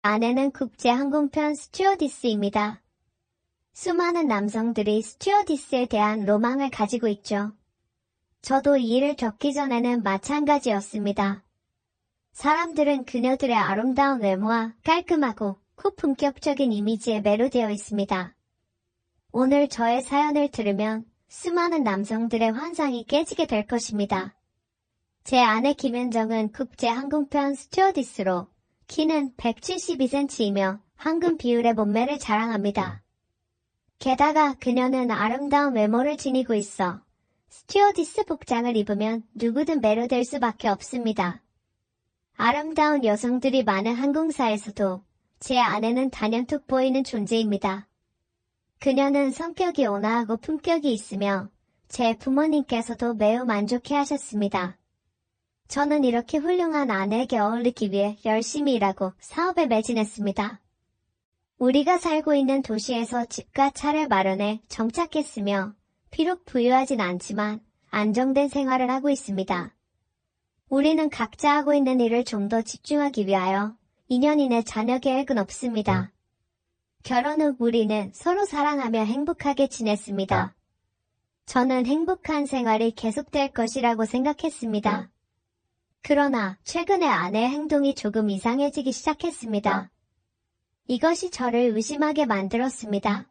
아내는 국제항공편 스튜어디스입니다. 수많은 남성들이 스튜어디스에 대한 로망을 가지고 있죠. 저도 이 일을 겪기 전에는 마찬가지였습니다. 사람들은 그녀들의 아름다운 외모와 깔끔하고 고품격적인 이미지에 매료되어 있습니다. 오늘 저의 사연을 들으면 수많은 남성들의 환상이 깨지게 될 것입니다. 제 아내 김현정은 국제항공편 스튜어디스로 키는 172cm이며 황금 비율의 몸매를 자랑합니다. 게다가 그녀는 아름다운 외모를 지니고 있어 스튜어디스 복장을 입으면 누구든 매료될 수밖에 없습니다. 아름다운 여성들이 많은 항공사에서도 제 아내는 단연톡 보이는 존재입니다. 그녀는 성격이 온화하고 품격이 있으며 제 부모님께서도 매우 만족해 하셨습니다. 저는 이렇게 훌륭한 아내에게 어울리기 위해 열심히 일하고 사업에 매진했습니다. 우리가 살고 있는 도시에서 집과 차를 마련해 정착했으며 비록 부유하진 않지만 안정된 생활을 하고 있습니다. 우리는 각자 하고 있는 일을 좀 더 집중하기 위하여 2년 이내 자녀 계획은 없습니다. 결혼 후 우리는 서로 사랑하며 행복하게 지냈습니다. 저는 행복한 생활이 계속될 것이라고 생각했습니다. 그러나 최근에 아내의 행동이 조금 이상해지기 시작했습니다. 이것이 저를 의심하게 만들었습니다.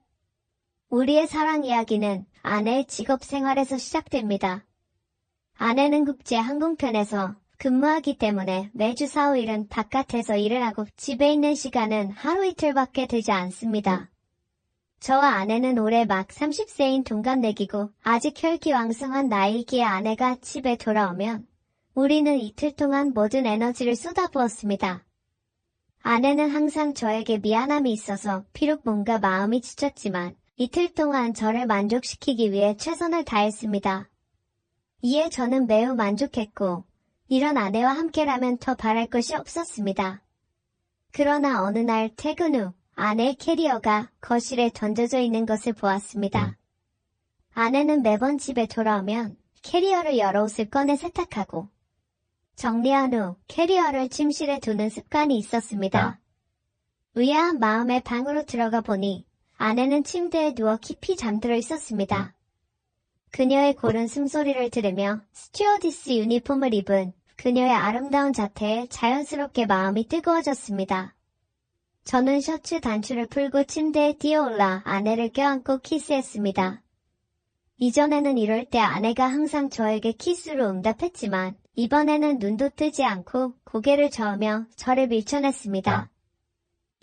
우리의 사랑 이야기는 아내의 직업 생활에서 시작됩니다. 아내는 국제항공편에서 근무하기 때문에 매주 4, 5일은 바깥에서 일을 하고 집에 있는 시간은 하루 이틀밖에 되지 않습니다. 저와 아내는 올해 막 30세인 동갑내기고 아직 혈기왕성한 나이기에 아내가 집에 돌아오면 우리는 이틀 동안 모든 에너지를 쏟아부었습니다. 아내는 항상 저에게 미안함이 있어서 비록 뭔가 마음이 지쳤지만 이틀 동안 저를 만족시키기 위해 최선을 다했습니다. 이에 저는 매우 만족했고 이런 아내와 함께라면 더 바랄 것이 없었습니다. 그러나 어느 날 퇴근 후 아내의 캐리어가 거실에 던져져 있는 것을 보았습니다. 아내는 매번 집에 돌아오면 캐리어를 열어 옷을 꺼내 세탁하고 정리한 후 캐리어를 침실에 두는 습관이 있었습니다. 의아한 마음에 방으로 들어가 보니 아내는 침대에 누워 깊이 잠들어 있었습니다. 그녀의 고른 숨소리를 들으며 스튜어디스 유니폼을 입은 그녀의 아름다운 자태에 자연스럽게 마음이 뜨거워졌습니다. 저는 셔츠 단추를 풀고 침대에 뛰어올라 아내를 껴안고 키스했습니다. 이전에는 이럴 때 아내가 항상 저에게 키스로 응답했지만 이번에는 눈도 뜨지 않고 고개를 저으며 저를 밀쳐냈습니다.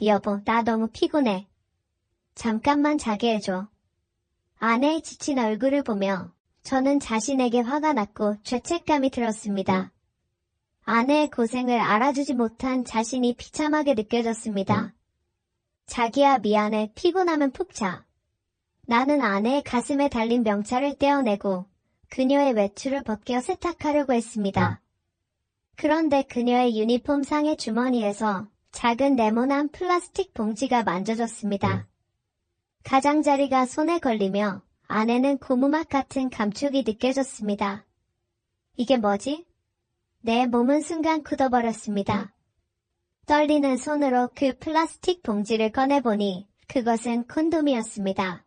여보, 나 너무 피곤해. 잠깐만 자게 해줘. 아내의 지친 얼굴을 보며 저는 자신에게 화가 났고 죄책감이 들었습니다. 아내의 고생을 알아주지 못한 자신이 비참하게 느껴졌습니다. 자기야 미안해. 피곤하면 푹 자. 나는 아내의 가슴에 달린 명찰을 떼어내고 그녀의 외투를 벗겨 세탁하려고 했습니다. 그런데 그녀의 유니폼 상의 주머니에서 작은 네모난 플라스틱 봉지가 만져졌습니다. 가장자리가 손에 걸리며 아내는 고무막 같은 감촉이 느껴졌습니다. 이게 뭐지? 내 몸은 순간 굳어버렸습니다. 떨리는 손으로 그 플라스틱 봉지를 꺼내보니 그것은 콘돔이었습니다.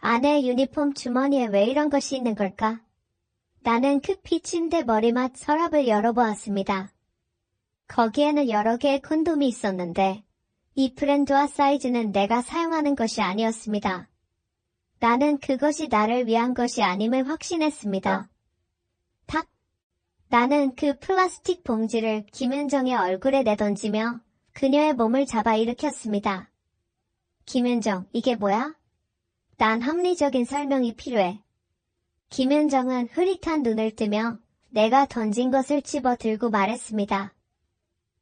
아내의 유니폼 주머니에 왜 이런 것이 있는 걸까? 나는 급히 침대 머리맡 서랍을 열어보았습니다. 거기에는 여러 개의 콘돔이 있었는데 이 브랜드와 사이즈는 내가 사용하는 것이 아니었습니다. 나는 그것이 나를 위한 것이 아님을 확신했습니다. 탁! 나는 그 플라스틱 봉지를 김은정의 얼굴에 내던지며 그녀의 몸을 잡아 일으켰습니다. 김은정, 이게 뭐야? 난 합리적인 설명이 필요해. 김은정은 흐릿한 눈을 뜨며 내가 던진 것을 집어 들고 말했습니다.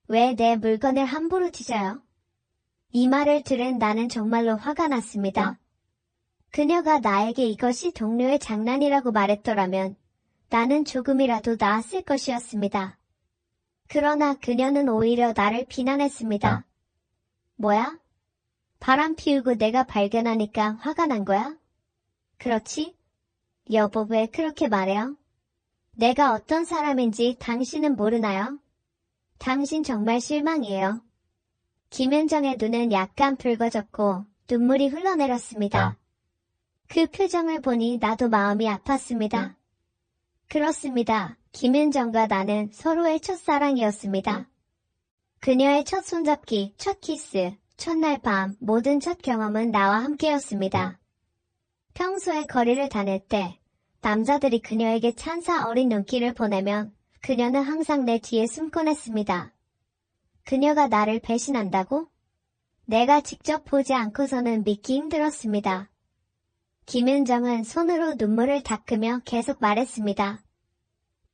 왜 내 물건을 함부로 뒤져요? 이 말을 들은 나는 정말로 화가 났습니다. 그녀가 나에게 이것이 동료의 장난이라고 말했더라면 나는 조금이라도 나았을 것이었습니다. 그러나 그녀는 오히려 나를 비난했습니다. 뭐야? 바람 피우고 내가 발견하니까 화가 난 거야? 그렇지? 여보, 왜 그렇게 말해요? 내가 어떤 사람인지 당신은 모르나요? 당신 정말 실망이에요. 김은정의 눈은 약간 붉어졌고 눈물이 흘러내렸습니다. 그 표정을 보니 나도 마음이 아팠습니다. 그렇습니다. 김은정과 나는 서로의 첫사랑이었습니다. 그녀의 첫 손잡기, 첫 키스, 첫날 밤, 모든 첫 경험은 나와 함께였습니다. 평소에 거리를 다닐 때 남자들이 그녀에게 찬사 어린 눈길을 보내면 그녀는 항상 내 뒤에 숨곤 했습니다. 그녀가 나를 배신한다고? 내가 직접 보지 않고서는 믿기 힘들었습니다. 김은정은 손으로 눈물을 닦으며 계속 말했습니다.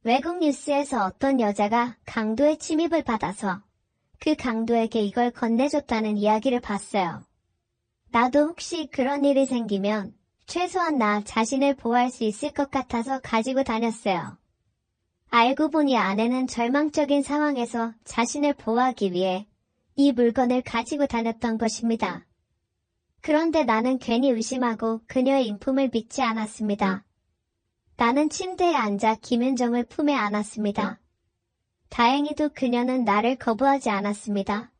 외국 뉴스에서 어떤 여자가 강도의 침입을 받아서 그 강도에게 이걸 건네줬다는 이야기를 봤어요. 나도 혹시 그런 일이 생기면 최소한 나 자신을 보호할 수 있을 것 같아서 가지고 다녔어요. 알고 보니 아내는 절망적인 상황에서 자신을 보호하기 위해 이 물건을 가지고 다녔던 것입니다. 그런데 나는 괜히 의심하고 그녀의 인품을 믿지 않았습니다. 나는 침대에 앉아 김은정을 품에 안았습니다. 다행히도 그녀는 나를 거부하지 않았습니다.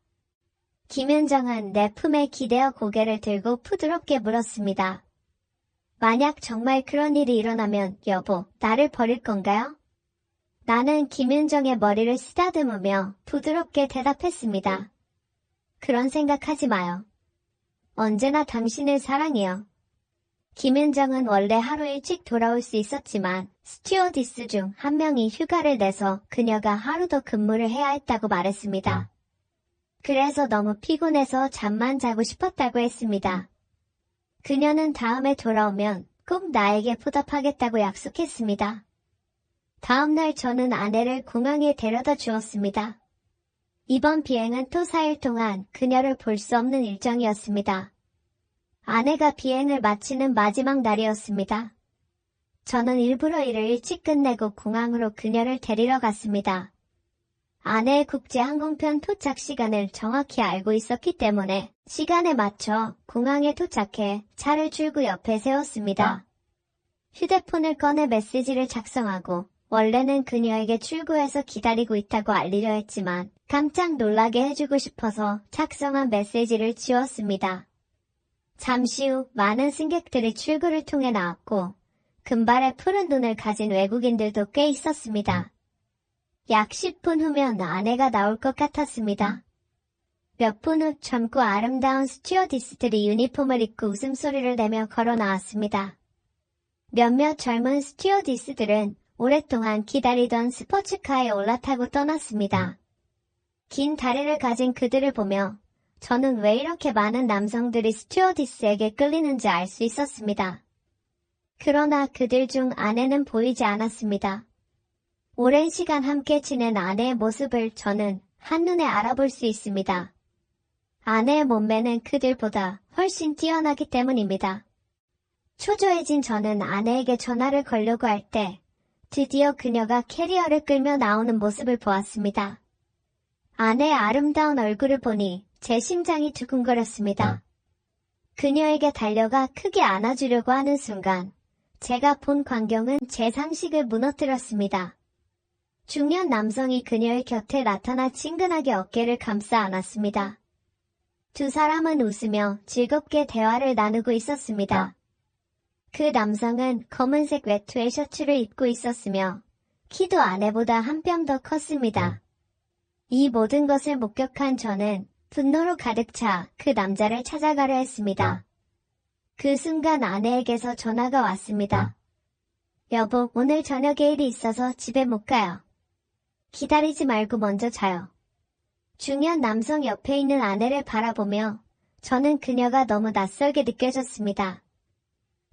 김은정은 내 품에 기대어 고개를 들고 부드럽게 물었습니다. 만약 정말 그런 일이 일어나면 여보, 나를 버릴 건가요? 나는 김은정의 머리를 쓰다듬으며 부드럽게 대답했습니다. 그런 생각하지 마요. 언제나 당신을 사랑해요. 김은정은 원래 하루 일찍 돌아올 수 있었지만 스튜어디스 중 한 명이 휴가를 내서 그녀가 하루 더 근무를 해야 했다고 말했습니다. 그래서 너무 피곤해서 잠만 자고 싶었다고 했습니다. 그녀는 다음에 돌아오면 꼭 나에게 보답하겠다고 약속했습니다. 다음날 저는 아내를 공항에 데려다 주었습니다. 이번 비행은 또 4일 동안 그녀를 볼 수 없는 일정이었습니다. 아내가 비행을 마치는 마지막 날이었습니다. 저는 일부러 일을 일찍 끝내고 공항으로 그녀를 데리러 갔습니다. 아내의 국제항공편 도착 시간을 정확히 알고 있었기 때문에 시간에 맞춰 공항에 도착해 차를 출구 옆에 세웠습니다. 휴대폰을 꺼내 메시지를 작성하고 원래는 그녀에게 출구에서 기다리고 있다고 알리려 했지만 깜짝 놀라게 해주고 싶어서 작성한 메시지를 지웠습니다. 잠시 후 많은 승객들이 출구를 통해 나왔고 금발의 푸른 눈을 가진 외국인들도 꽤 있었습니다. 약 10분 후면 아내가 나올 것 같았습니다. 몇 분 후 젊고 아름다운 스튜어디스들이 유니폼을 입고 웃음소리를 내며 걸어 나왔습니다. 몇몇 젊은 스튜어디스들은 오랫동안 기다리던 스포츠카에 올라타고 떠났습니다. 긴 다리를 가진 그들을 보며 저는 왜 이렇게 많은 남성들이 스튜어디스에게 끌리는지 알 수 있었습니다. 그러나 그들 중 아내는 보이지 않았습니다. 오랜 시간 함께 지낸 아내의 모습을 저는 한눈에 알아볼 수 있습니다. 아내의 몸매는 그들보다 훨씬 뛰어나기 때문입니다. 초조해진 저는 아내에게 전화를 걸려고 할 때 드디어 그녀가 캐리어를 끌며 나오는 모습을 보았습니다. 아내의 아름다운 얼굴을 보니 제 심장이 두근거렸습니다. 그녀에게 달려가 크게 안아주려고 하는 순간 제가 본 광경은 제 상식을 무너뜨렸습니다. 중년 남성이 그녀의 곁에 나타나 친근하게 어깨를 감싸 안았습니다. 두 사람은 웃으며 즐겁게 대화를 나누고 있었습니다. 그 남성은 검은색 외투의 셔츠를 입고 있었으며 키도 아내보다 한 뼘 더 컸습니다. 이 모든 것을 목격한 저는 분노로 가득 차 그 남자를 찾아가려 했습니다. 그 순간 아내에게서 전화가 왔습니다. 여보, 오늘 저녁에 일이 있어서 집에 못 가요. 기다리지 말고 먼저 자요. 중년 남성 옆에 있는 아내를 바라보며 저는 그녀가 너무 낯설게 느껴졌습니다.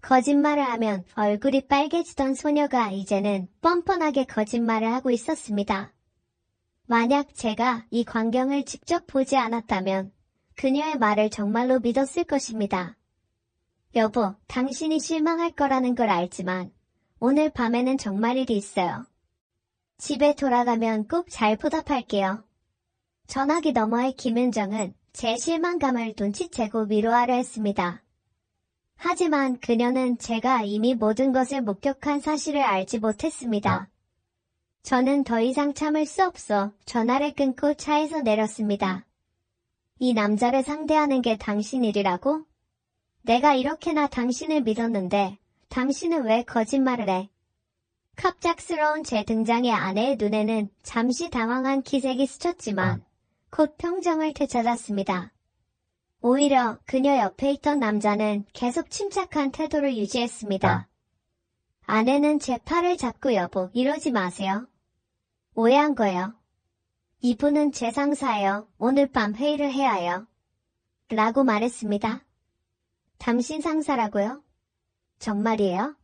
거짓말을 하면 얼굴이 빨개지던 소녀가 이제는 뻔뻔하게 거짓말을 하고 있었습니다. 만약 제가 이 광경을 직접 보지 않았다면 그녀의 말을 정말로 믿었을 것입니다. 여보, 당신이 실망할 거라는 걸 알지만 오늘 밤에는 정말 일이 있어요. 집에 돌아가면 꼭 잘 보답할게요. 전화기 너머의 김은정은 제 실망감을 눈치채고 위로하려 했습니다. 하지만 그녀는 제가 이미 모든 것을 목격한 사실을 알지 못했습니다. 저는 더 이상 참을 수 없어 전화를 끊고 차에서 내렸습니다. 이 남자를 상대하는 게 당신 일이라고? 내가 이렇게나 당신을 믿었는데 당신은 왜 거짓말을 해? 갑작스러운 제 등장에 아내의 눈에는 잠시 당황한 기색이 스쳤지만 곧 평정을 되찾았습니다. 오히려 그녀 옆에 있던 남자는 계속 침착한 태도를 유지했습니다. 아내는 제 팔을 잡고 여보, 이러지 마세요. 오해한 거예요. 이분은 제 상사예요. 오늘 밤 회의를 해야 해요. 라고 말했습니다. 당신 상사라고요? 정말이에요?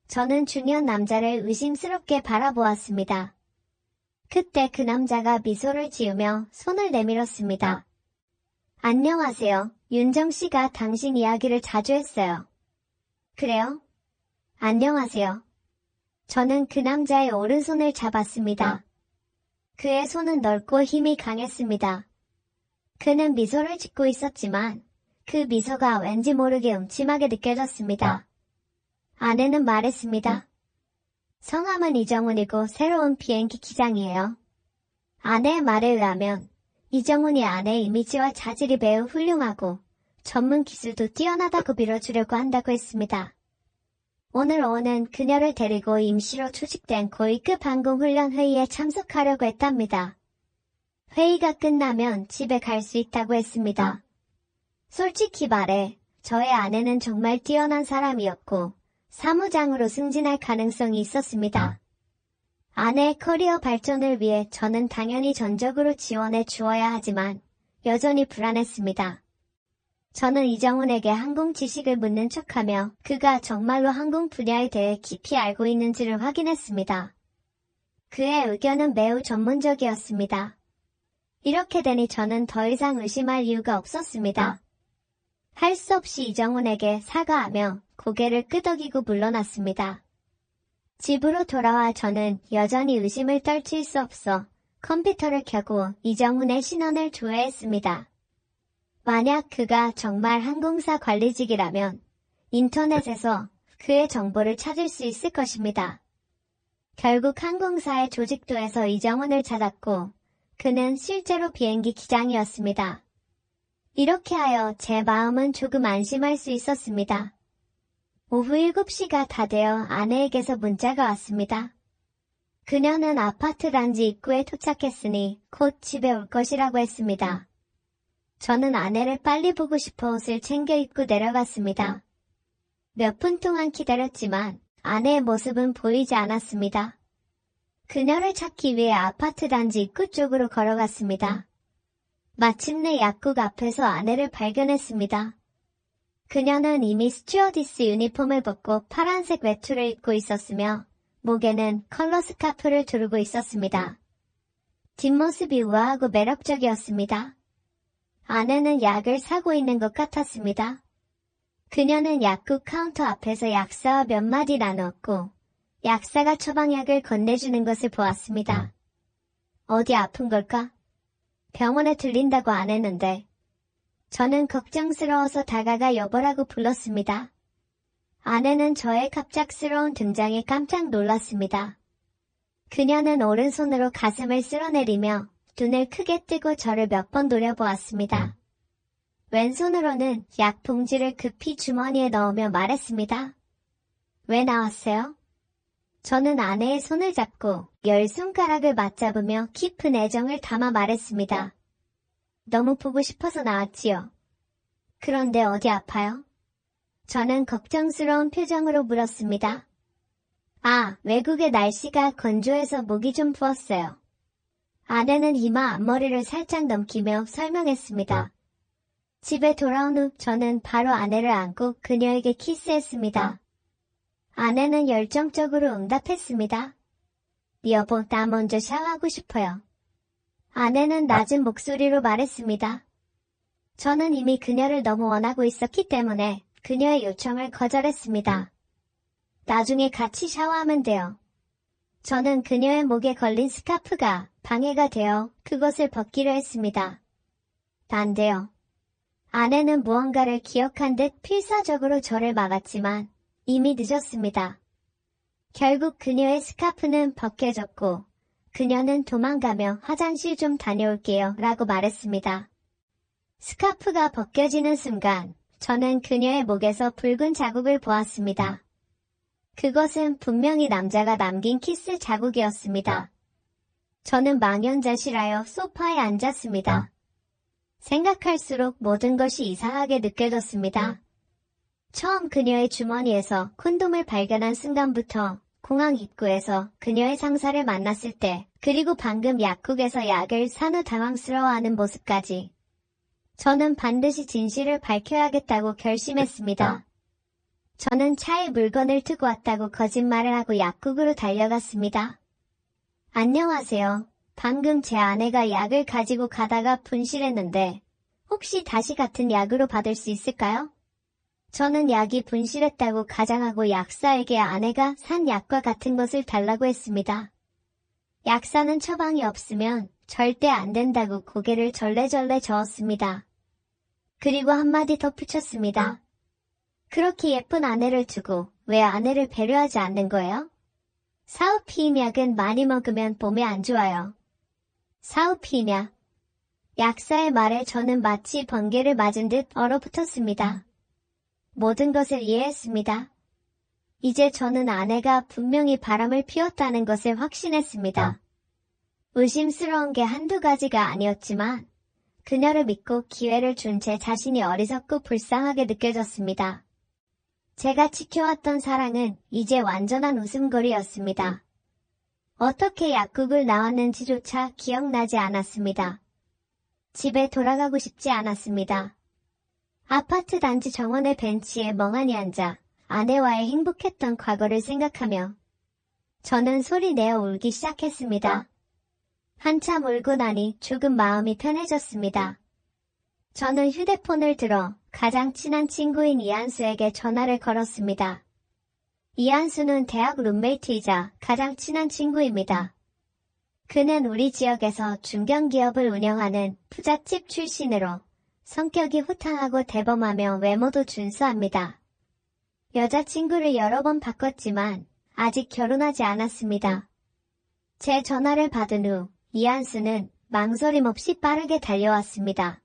저는 중년 남자를 의심스럽게 바라보았습니다. 그때 그 남자가 미소를 지으며 손을 내밀었습니다. 안녕하세요. 윤정 씨가 당신 이야기를 자주 했어요. 그래요? 안녕하세요. 저는 그 남자의 오른손을 잡았습니다. 그의 손은 넓고 힘이 강했습니다. 그는 미소를 짓고 있었지만 그 미소가 왠지 모르게 음침하게 느껴졌습니다. 아내는 말했습니다. 성함은 이정훈이고 새로운 비행기 기장이에요. 아내의 말에 의하면 이정훈이 아내의 이미지와 자질이 매우 훌륭하고 전문 기술도 뛰어나다고 빌어주려고 한다고 했습니다. 오늘 오후는 그녀를 데리고 임시로 투입된 고위급 항공훈련 회의에 참석하려고 했답니다. 회의가 끝나면 집에 갈 수 있다고 했습니다. 솔직히 말해 저의 아내는 정말 뛰어난 사람이었고 사무장으로 승진할 가능성이 있었습니다. 아내의 커리어 발전을 위해 저는 당연히 전적으로 지원해 주어야 하지만 여전히 불안했습니다. 저는 이정훈에게 항공 지식을 묻는 척하며 그가 정말로 항공 분야에 대해 깊이 알고 있는지를 확인했습니다. 그의 의견은 매우 전문적이었습니다. 이렇게 되니 저는 더 이상 의심할 이유가 없었습니다. 할 수 없이 이정훈에게 사과하며 고개를 끄덕이고 물러났습니다. 집으로 돌아와 저는 여전히 의심을 떨칠 수 없어 컴퓨터를 켜고 이정훈의 신원을 조회했습니다. 만약 그가 정말 항공사 관리직이라면 인터넷에서 그의 정보를 찾을 수 있을 것입니다. 결국 항공사의 조직도에서 이정훈을 찾았고 그는 실제로 비행기 기장이었습니다. 이렇게 하여 제 마음은 조금 안심할 수 있었습니다. 오후 7시가 다 되어 아내에게서 문자가 왔습니다. 그녀는 아파트 단지 입구에 도착했으니 곧 집에 올 것이라고 했습니다. 저는 아내를 빨리 보고 싶어 옷을 챙겨 입고 내려갔습니다. 몇 분 동안 기다렸지만 아내의 모습은 보이지 않았습니다. 그녀를 찾기 위해 아파트 단지 입구 쪽으로 걸어갔습니다. 마침내 약국 앞에서 아내를 발견했습니다. 그녀는 이미 스튜어디스 유니폼을 벗고 파란색 외투를 입고 있었으며 목에는 컬러 스카프를 두르고 있었습니다. 뒷모습이 우아하고 매력적이었습니다. 아내는 약을 사고 있는 것 같았습니다. 그녀는 약국 카운터 앞에서 약사와 몇 마디 나눴고 약사가 처방약을 건네주는 것을 보았습니다. 어디 아픈 걸까? 병원에 들린다고 안 했는데. 저는 걱정스러워서 다가가 여보라고 불렀습니다. 아내는 저의 갑작스러운 등장에 깜짝 놀랐습니다. 그녀는 오른손으로 가슴을 쓸어내리며 눈을 크게 뜨고 저를 몇 번 노려보았습니다. 왼손으로는 약 봉지를 급히 주머니에 넣으며 말했습니다. 왜 나왔어요? 저는 아내의 손을 잡고 10손가락을 맞잡으며 깊은 애정을 담아 말했습니다. 너무 보고 싶어서 나왔지요. 그런데 어디 아파요? 저는 걱정스러운 표정으로 물었습니다. 아, 외국의 날씨가 건조해서 목이 좀 부었어요. 아내는 이마 앞머리를 살짝 넘기며 설명했습니다. 집에 돌아온 후 저는 바로 아내를 안고 그녀에게 키스했습니다. 아내는 열정적으로 응답했습니다. 여보, 나 먼저 샤워하고 싶어요. 아내는 낮은 목소리로 말했습니다. 저는 이미 그녀를 너무 원하고 있었기 때문에 그녀의 요청을 거절했습니다. 나중에 같이 샤워하면 돼요. 저는 그녀의 목에 걸린 스카프가 방해가 되어 그것을 벗기려 했습니다. 안 돼요. 아내는 무언가를 기억한 듯 필사적으로 저를 막았지만 이미 늦었습니다. 결국 그녀의 스카프는 벗겨졌고 그녀는 도망가며 화장실 좀 다녀올게요 라고 말했습니다. 스카프가 벗겨지는 순간 저는 그녀의 목에서 붉은 자국을 보았습니다. 그것은 분명히 남자가 남긴 키스 자국이었습니다. 저는 망연자실하여 소파에 앉았습니다. 생각할수록 모든 것이 이상하게 느껴졌습니다. 처음 그녀의 주머니에서 콘돔을 발견한 순간부터 공항 입구에서 그녀의 상사를 만났을 때, 그리고 방금 약국에서 약을 산 후 당황스러워하는 모습까지 저는 반드시 진실을 밝혀야겠다고 결심했습니다. 저는 차에 물건을 두고 왔다고 거짓말을 하고 약국으로 달려갔습니다. 안녕하세요. 방금 제 아내가 약을 가지고 가다가 분실했는데 혹시 다시 같은 약으로 받을 수 있을까요? 저는 약이 분실했다고 가장하고 약사에게 아내가 산 약과 같은 것을 달라고 했습니다. 약사는 처방이 없으면 절대 안 된다고 고개를 절레절레 저었습니다. 그리고 한마디 더 붙였습니다. 그렇게 예쁜 아내를 두고 왜 아내를 배려하지 않는 거예요? 사우피임약은 많이 먹으면 몸에 안 좋아요. 사우피임약. 약사의 말에 저는 마치 번개를 맞은 듯 얼어붙었습니다. 모든 것을 이해했습니다. 이제 저는 아내가 분명히 바람을 피웠다는 것을 확신했습니다. 의심스러운 게 한두 가지가 아니었지만 그녀를 믿고 기회를 준 제 자신이 어리석고 불쌍하게 느껴졌습니다. 제가 지켜왔던 사랑은 이제 완전한 웃음거리였습니다. 어떻게 약국을 나왔는지조차 기억나지 않았습니다. 집에 돌아가고 싶지 않았습니다. 아파트 단지 정원의 벤치에 멍하니 앉아 아내와의 행복했던 과거를 생각하며 저는 소리내어 울기 시작했습니다. 한참 울고 나니 조금 마음이 편해졌습니다. 저는 휴대폰을 들어 가장 친한 친구인 이한수에게 전화를 걸었습니다. 이한수는 대학 룸메이트이자 가장 친한 친구입니다. 그는 우리 지역에서 중견기업을 운영하는 부잣집 출신으로 성격이 호탕하고 대범하며 외모도 준수합니다. 여자친구를 여러 번 바꿨지만 아직 결혼하지 않았습니다. 제 전화를 받은 후 이한수는 망설임 없이 빠르게 달려왔습니다.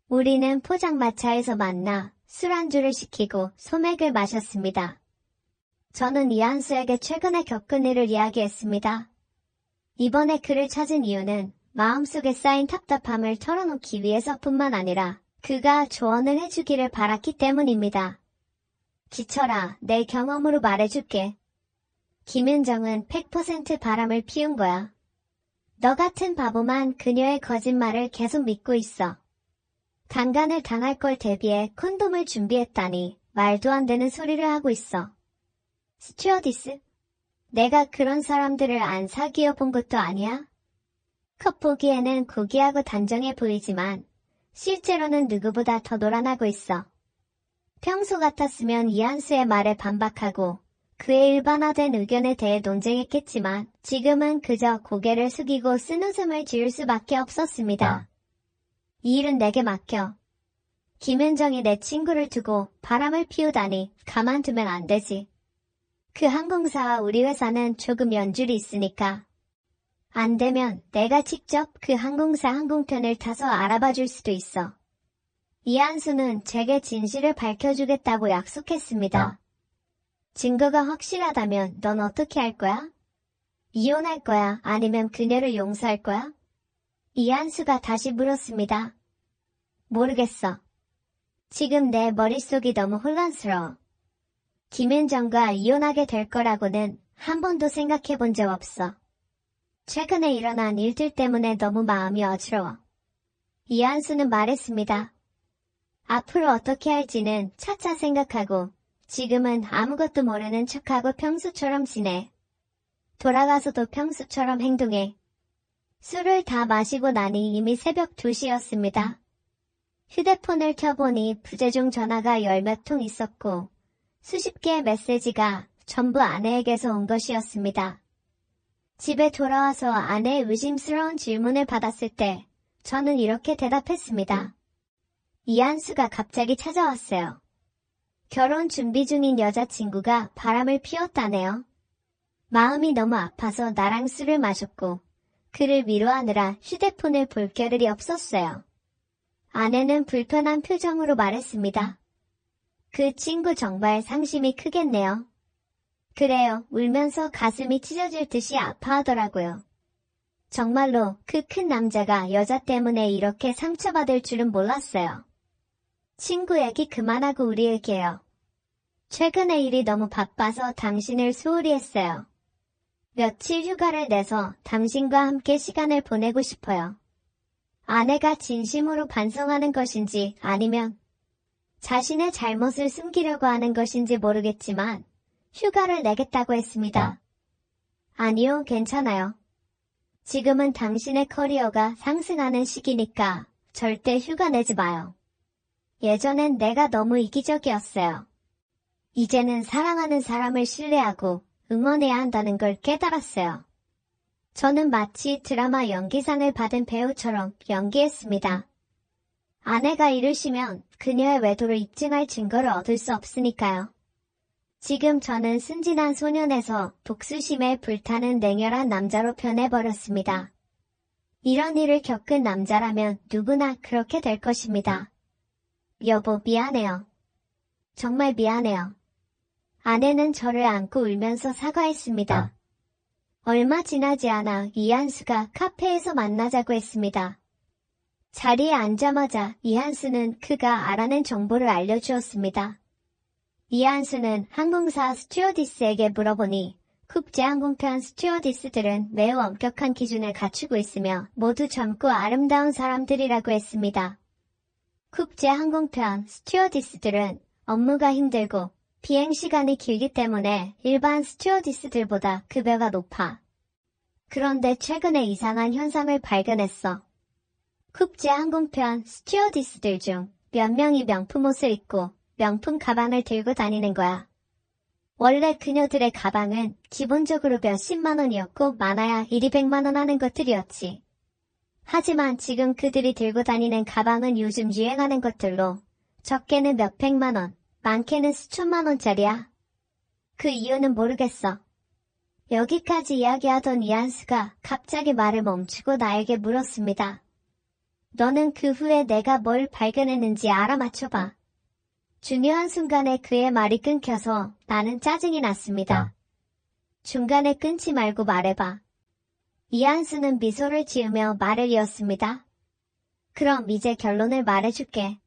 우리는 포장마차에서 만나 술안주를 시키고 소맥을 마셨습니다. 저는 이한수에게 최근에 겪은 일을 이야기했습니다. 이번에 그를 찾은 이유는 마음속에 쌓인 답답함을 털어놓기 위해서뿐만 아니라 그가 조언을 해주기를 바랐기 때문입니다. 기철아, 내 경험으로 말해줄게. 김윤정은 100% 바람을 피운 거야. 너 같은 바보만 그녀의 거짓말을 계속 믿고 있어. 강간을 당할 걸 대비해 콘돔을 준비했다니 말도 안 되는 소리를 하고 있어. 스튜어디스? 내가 그런 사람들을 안 사귀어 본 것도 아니야? 겉보기에는 고귀하고 단정해 보이지만 실제로는 누구보다 더 노란하고 있어. 평소 같았으면 이한수의 말에 반박하고 그의 일반화된 의견에 대해 논쟁했겠지만 지금은 그저 고개를 숙이고 쓴웃음을 지을 수밖에 없었습니다. 이 일은 내게 맡겨. 김윤정이 내 친구를 두고 바람을 피우다니 가만두면 안 되지. 그 항공사와 우리 회사는 조금 연줄이 있으니까. 안 되면 내가 직접 그 항공사 항공편을 타서 알아봐 줄 수도 있어. 이한수는 제게 진실을 밝혀주겠다고 약속했습니다. 증거가 확실하다면 넌 어떻게 할 거야? 이혼할 거야? 아니면 그녀를 용서할 거야? 이한수가 다시 물었습니다. 모르겠어. 지금 내 머릿속이 너무 혼란스러워. 김윤정과 이혼하게 될 거라고는 한 번도 생각해 본 적 없어. 최근에 일어난 일들 때문에 너무 마음이 어지러워. 이한수는 말했습니다. 앞으로 어떻게 할지는 차차 생각하고 지금은 아무것도 모르는 척하고 평소처럼 지내. 돌아가서도 평소처럼 행동해. 술을 다 마시고 나니 이미 새벽 2시였습니다. 휴대폰을 켜보니 부재중 전화가 열몇 통 있었고 수십 개의 메시지가 전부 아내에게서 온 것이었습니다. 집에 돌아와서 아내의 의심스러운 질문을 받았을 때 저는 이렇게 대답했습니다. 이한수가 갑자기 찾아왔어요. 결혼 준비 중인 여자친구가 바람을 피웠다네요. 마음이 너무 아파서 나랑 술을 마셨고 그를 위로하느라 휴대폰을 볼 겨를이 없었어요. 아내는 불편한 표정으로 말했습니다. 그 친구 정말 상심이 크겠네요. 그래요. 울면서 가슴이 찢어질 듯이 아파하더라고요. 정말로 그 큰 남자가 여자 때문에 이렇게 상처받을 줄은 몰랐어요. 친구 얘기 그만하고 우리 얘기해요. 최근에 일이 너무 바빠서 당신을 소홀히 했어요. 며칠 휴가를 내서 당신과 함께 시간을 보내고 싶어요. 아내가 진심으로 반성하는 것인지 아니면 자신의 잘못을 숨기려고 하는 것인지 모르겠지만 휴가를 내겠다고 했습니다. 아니요, 괜찮아요. 지금은 당신의 커리어가 상승하는 시기니까 절대 휴가 내지 마요. 예전엔 내가 너무 이기적이었어요. 이제는 사랑하는 사람을 신뢰하고 응원해야 한다는 걸 깨달았어요. 저는 마치 드라마 연기상을 받은 배우처럼 연기했습니다. 아내가 이르시면 그녀의 외도를 입증할 증거를 얻을 수 없으니까요. 지금 저는 순진한 소년에서 독수심에 불타는 냉혈한 남자로 변해버렸습니다. 이런 일을 겪은 남자라면 누구나 그렇게 될 것입니다. 여보, 미안해요. 정말 미안해요. 아내는 저를 안고 울면서 사과했습니다. 얼마 지나지 않아 이한수가 카페에서 만나자고 했습니다. 자리에 앉자마자 이한수는 그가 알아낸 정보를 알려주었습니다. 이한수는 항공사 스튜어디스에게 물어보니 국제항공편 스튜어디스들은 매우 엄격한 기준을 갖추고 있으며 모두 젊고 아름다운 사람들이라고 했습니다. 국제항공편 스튜어디스들은 업무가 힘들고 비행시간이 길기 때문에 일반 스튜어디스들보다 급여가 높아. 그런데 최근에 이상한 현상을 발견했어. 국제항공편 스튜어디스들 중 몇 명이 명품 옷을 입고 명품 가방을 들고 다니는 거야. 원래 그녀들의 가방은 기본적으로 몇십만 원이었고 많아야 1,200만 원 하는 것들이었지. 하지만 지금 그들이 들고 다니는 가방은 요즘 유행하는 것들로 적게는 몇백만 원, 많게는 수천만 원짜리야. 그 이유는 모르겠어. 여기까지 이야기하던 이한수가 갑자기 말을 멈추고 나에게 물었습니다. 너는 그 후에 내가 뭘 발견했는지 알아맞혀봐. 중요한 순간에 그의 말이 끊겨서 나는 짜증이 났습니다. 중간에 끊지 말고 말해봐. 이한수는 미소를 지으며 말을 이었습니다. 그럼 이제 결론을 말해줄게.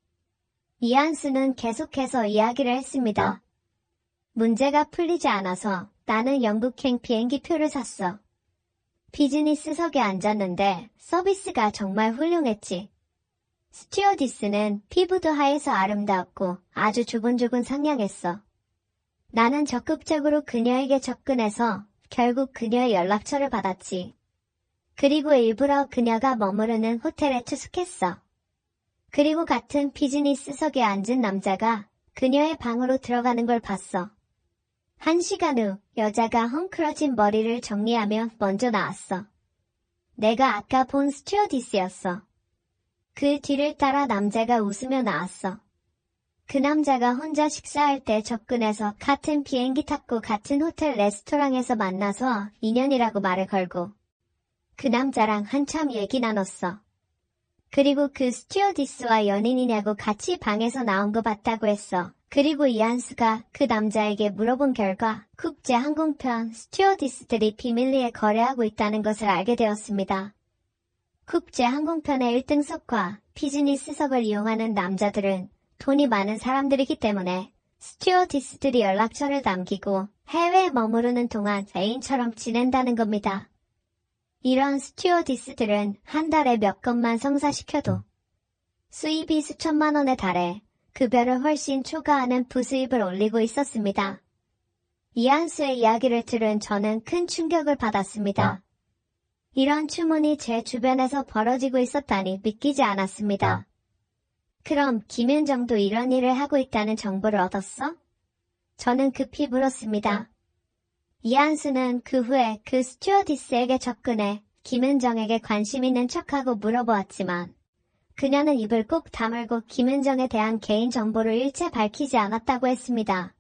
이한수는 계속해서 이야기를 했습니다. 문제가 풀리지 않아서 나는 영국행 비행기표를 샀어. 비즈니스석에 앉았는데 서비스가 정말 훌륭했지. 스튜어디스는 피부도 하얘서 아름다웠고 아주 조곤조곤 상냥했어. 나는 적극적으로 그녀에게 접근해서 결국 그녀의 연락처를 받았지. 그리고 일부러 그녀가 머무르는 호텔에 투숙했어. 그리고 같은 비즈니스석에 앉은 남자가 그녀의 방으로 들어가는 걸 봤어. 1시간 후 여자가 헝클어진 머리를 정리하며 먼저 나왔어. 내가 아까 본 스튜어디스였어. 그 뒤를 따라 남자가 웃으며 나왔어. 그 남자가 혼자 식사할 때 접근해서 같은 비행기 탔고 같은 호텔 레스토랑에서 만나서 인연이라고 말을 걸고 그 남자랑 한참 얘기 나눴어. 그리고 그 스튜어디스와 연인이냐고 같이 방에서 나온 거 봤다고 했어. 그리고 이한수가 그 남자에게 물어본 결과 국제항공편 스튜어디스들이 비밀리에 거래하고 있다는 것을 알게 되었습니다. 국제항공편의 1등석과 비즈니스석을 이용하는 남자들은 돈이 많은 사람들이기 때문에 스튜어디스들이 연락처를 남기고 해외에 머무르는 동안 애인처럼 지낸다는 겁니다. 이런 스튜어디스들은 한 달에 몇 건만 성사시켜도 수입이 수천만 원에 달해 급여를 훨씬 초과하는 부수입을 올리고 있었습니다. 이한수의 이야기를 들은 저는 큰 충격을 받았습니다. 이런 추문이 제 주변에서 벌어지고 있었다니 믿기지 않았습니다. 그럼 김윤정도 이런 일을 하고 있다는 정보를 얻었어? 저는 급히 물었습니다. 이한수는 그 후에 그 스튜어디스에게 접근해 김윤정에게 관심 있는 척하고 물어보았지만 그녀는 입을 꼭 다물고 김윤정에 대한 개인 정보를 일체 밝히지 않았다고 했습니다.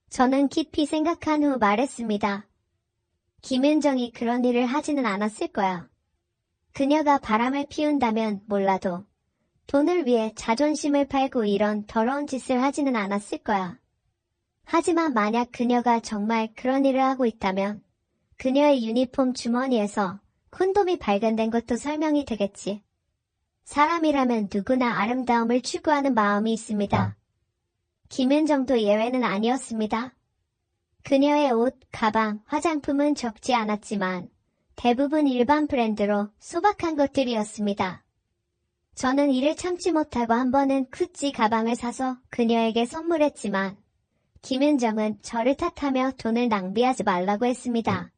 저는 깊이 생각한 후 말했습니다. 김윤정이 그런 일을 하지는 않았을 거야. 그녀가 바람을 피운다면 몰라도 돈을 위해 자존심을 팔고 이런 더러운 짓을 하지는 않았을 거야. 하지만 만약 그녀가 정말 그런 일을 하고 있다면 그녀의 유니폼 주머니에서 콘돔이 발견된 것도 설명이 되겠지. 사람이라면 누구나 아름다움을 추구하는 마음이 있습니다. 김은정도 예외는 아니었습니다. 그녀의 옷, 가방, 화장품은 적지 않았지만 대부분 일반 브랜드로 소박한 것들이었습니다. 저는 이를 참지 못하고 한 번은 구찌 가방을 사서 그녀에게 선물했지만 김은정은 저를 탓하며 돈을 낭비하지 말라고 했습니다.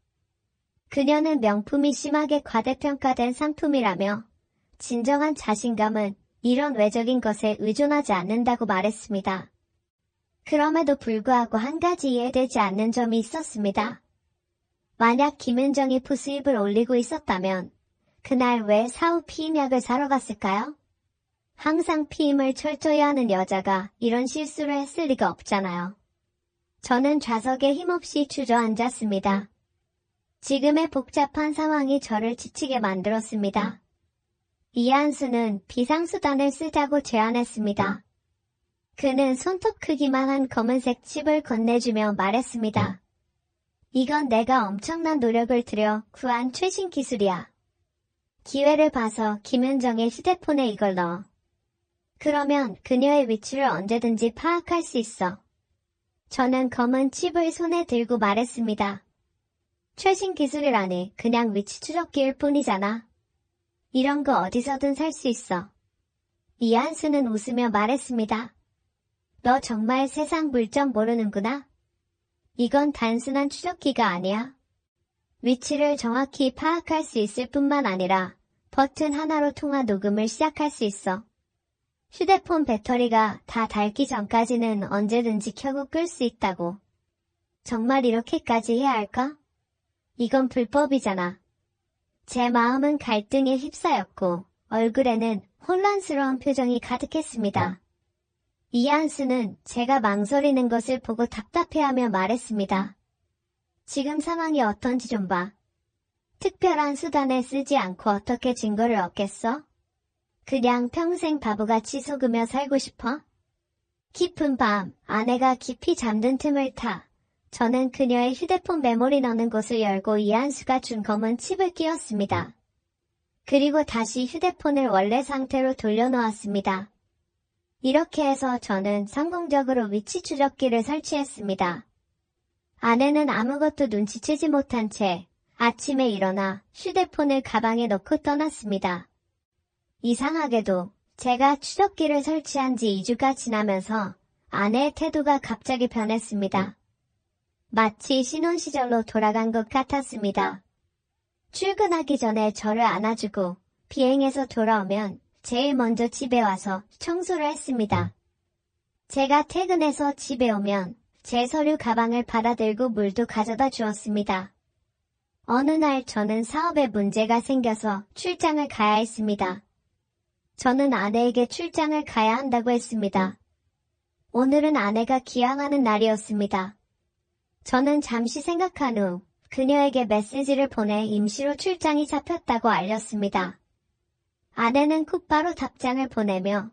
그녀는 명품이 심하게 과대평가된 상품이라며 진정한 자신감은 이런 외적인 것에 의존하지 않는다고 말했습니다. 그럼에도 불구하고 한 가지 이해되지 않는 점이 있었습니다. 만약 김은정이 부수입을 올리고 있었다면 그날 왜 사후 피임약을 사러 갔을까요? 항상 피임을 철저히 하는 여자가 이런 실수를 했을 리가 없잖아요. 저는 좌석에 힘없이 주저앉았습니다. 지금의 복잡한 상황이 저를 지치게 만들었습니다. 이한수는 비상수단을 쓰자고 제안했습니다. 그는 손톱 크기만 한 검은색 칩을 건네주며 말했습니다. 이건 내가 엄청난 노력을 들여 구한 최신 기술이야. 기회를 봐서 김은정의 휴대폰에 이걸 넣어. 그러면 그녀의 위치를 언제든지 파악할 수 있어. 저는 검은 칩을 손에 들고 말했습니다. 최신 기술이라니 그냥 위치 추적기일 뿐이잖아. 이런 거 어디서든 살 수 있어. 이한수는 웃으며 말했습니다. 너 정말 세상 물정 모르는구나. 이건 단순한 추적기가 아니야. 위치를 정확히 파악할 수 있을 뿐만 아니라 버튼 하나로 통화 녹음을 시작할 수 있어. 휴대폰 배터리가 다 닳기 전까지는 언제든지 켜고 끌 수 있다고. 정말 이렇게까지 해야 할까? 이건 불법이잖아. 제 마음은 갈등에 휩싸였고 얼굴에는 혼란스러운 표정이 가득했습니다. 이한수는 제가 망설이는 것을 보고 답답해하며 말했습니다. 지금 상황이 어떤지 좀 봐. 특별한 수단을 쓰지 않고 어떻게 증거를 얻겠어? 그냥 평생 바보같이 속으며 살고 싶어? 깊은 밤, 아내가 깊이 잠든 틈을 타 저는 그녀의 휴대폰 메모리 넣는 곳을 열고 이한수가 준 검은 칩을 끼웠습니다. 그리고 다시 휴대폰을 원래 상태로 돌려놓았습니다. 이렇게 해서 저는 성공적으로 위치 추적기를 설치했습니다. 아내는 아무것도 눈치채지 못한 채 아침에 일어나 휴대폰을 가방에 넣고 떠났습니다. 이상하게도 제가 추적기를 설치한 지 2주가 지나면서 아내의 태도가 갑자기 변했습니다. 마치 신혼시절로 돌아간 것 같았습니다. 출근하기 전에 저를 안아주고 비행해서 돌아오면 제일 먼저 집에 와서 청소를 했습니다. 제가 퇴근해서 집에 오면 제 서류 가방을 받아들고 물도 가져다 주었습니다. 어느 날 저는 사업에 문제가 생겨서 출장을 가야 했습니다. 저는 아내에게 출장을 가야 한다고 했습니다. 오늘은 아내가 기항하는 날이었습니다. 저는 잠시 생각한 후 그녀에게 메시지를 보내 임시로 출장이 잡혔다고 알렸습니다. 아내는 곧바로 답장을 보내며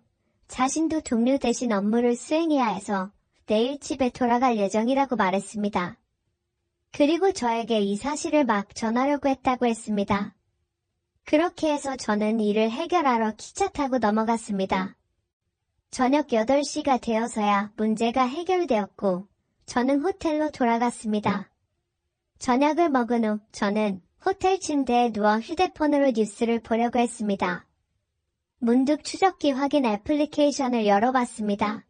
자신도 동료 대신 업무를 수행해야 해서 내일 집에 돌아갈 예정이라고 말했습니다. 그리고 저에게 이 사실을 막 전하려고 했다고 했습니다. 그렇게 해서 저는 일을 해결하러 기차 타고 넘어갔습니다. 저녁 8시가 되어서야 문제가 해결되었고 저는 호텔로 돌아갔습니다. 저녁을 먹은 후 저는 호텔 침대에 누워 휴대폰으로 뉴스를 보려고 했습니다. 문득 추적기 확인 애플리케이션을 열어봤습니다.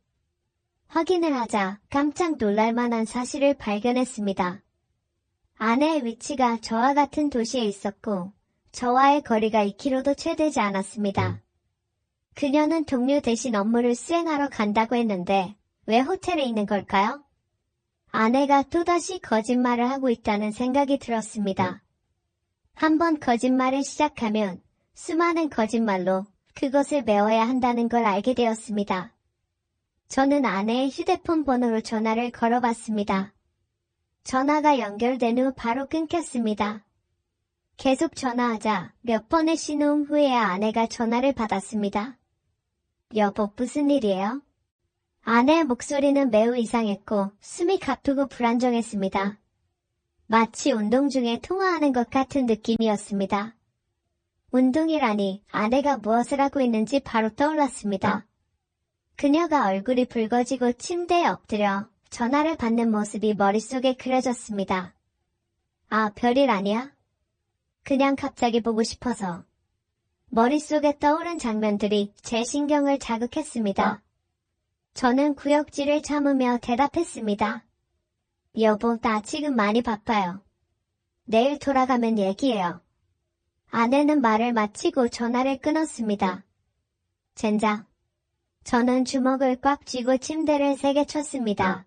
확인을 하자 깜짝 놀랄 만한 사실을 발견했습니다. 아내의 위치가 저와 같은 도시에 있었고 저와의 거리가 2km도 채 되지 않았습니다. 그녀는 동료 대신 업무를 수행하러 간다고 했는데 왜 호텔에 있는 걸까요? 아내가 또다시 거짓말을 하고 있다는 생각이 들었습니다. 한번 거짓말을 시작하면 수많은 거짓말로 그것을 메워야 한다는 걸 알게 되었습니다. 저는 아내의 휴대폰 번호로 전화를 걸어봤습니다. 전화가 연결된 후 바로 끊겼습니다. 계속 전화하자 몇 번의 신호음 후에야 아내가 전화를 받았습니다. 여보, 무슨 일이에요? 아내의 목소리는 매우 이상했고 숨이 가쁘고 불안정했습니다. 마치 운동 중에 통화하는 것 같은 느낌이었습니다. 운동이라니 아내가 무엇을 하고 있는지 바로 떠올랐습니다. 그녀가 얼굴이 붉어지고 침대에 엎드려 전화를 받는 모습이 머릿속에 그려졌습니다. 아, 별일 아니야? 그냥 갑자기 보고 싶어서. 머릿속에 떠오른 장면들이 제 신경을 자극했습니다. 저는 구역질을 참으며 대답했습니다. 여보, 나 지금 많이 바빠요. 내일 돌아가면 얘기해요. 아내는 말을 마치고 전화를 끊었습니다. 젠장. 저는 주먹을 꽉 쥐고 침대를 세게 쳤습니다.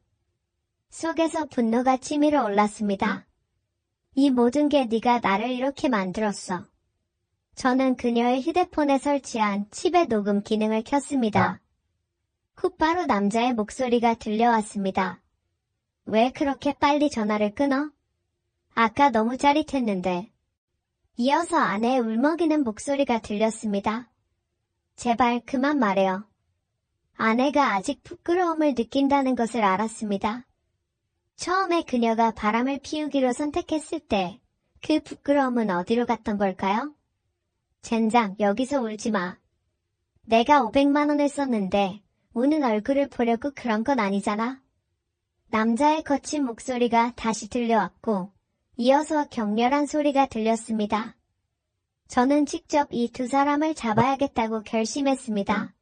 속에서 분노가 치밀어 올랐습니다. 이 모든 게 네가 나를 이렇게 만들었어. 저는 그녀의 휴대폰에 설치한 칩의 녹음 기능을 켰습니다. 곧바로 남자의 목소리가 들려왔습니다. 왜 그렇게 빨리 전화를 끊어? 아까 너무 짜릿했는데. 이어서 아내의 울먹이는 목소리가 들렸습니다. 제발 그만 말해요. 아내가 아직 부끄러움을 느낀다는 것을 알았습니다. 처음에 그녀가 바람을 피우기로 선택했을 때 그 부끄러움은 어디로 갔던 걸까요? 젠장, 여기서 울지 마. 내가 500만 원을 썼는데 우는 얼굴을 보려고 그런 건 아니잖아. 남자의 거친 목소리가 다시 들려왔고 이어서 격렬한 소리가 들렸습니다. 저는 직접 이 두 사람을 잡아야겠다고 결심했습니다.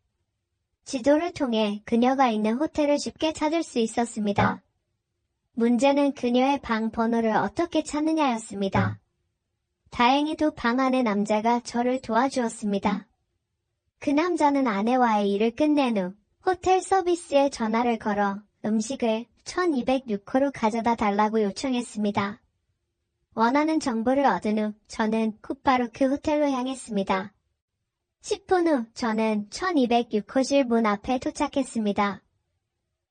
지도를 통해 그녀가 있는 호텔을 쉽게 찾을 수 있었습니다. 문제는 그녀의 방 번호를 어떻게 찾느냐였습니다. 다행히도 방 안의 남자가 저를 도와주었습니다. 그 남자는 아내와의 일을 끝낸 후 호텔 서비스에 전화를 걸어 음식을 1206호로 가져다 달라고 요청했습니다. 원하는 정보를 얻은 후 저는 곧바로 그 호텔로 향했습니다. 10분 후 저는 1206호실 문 앞에 도착했습니다.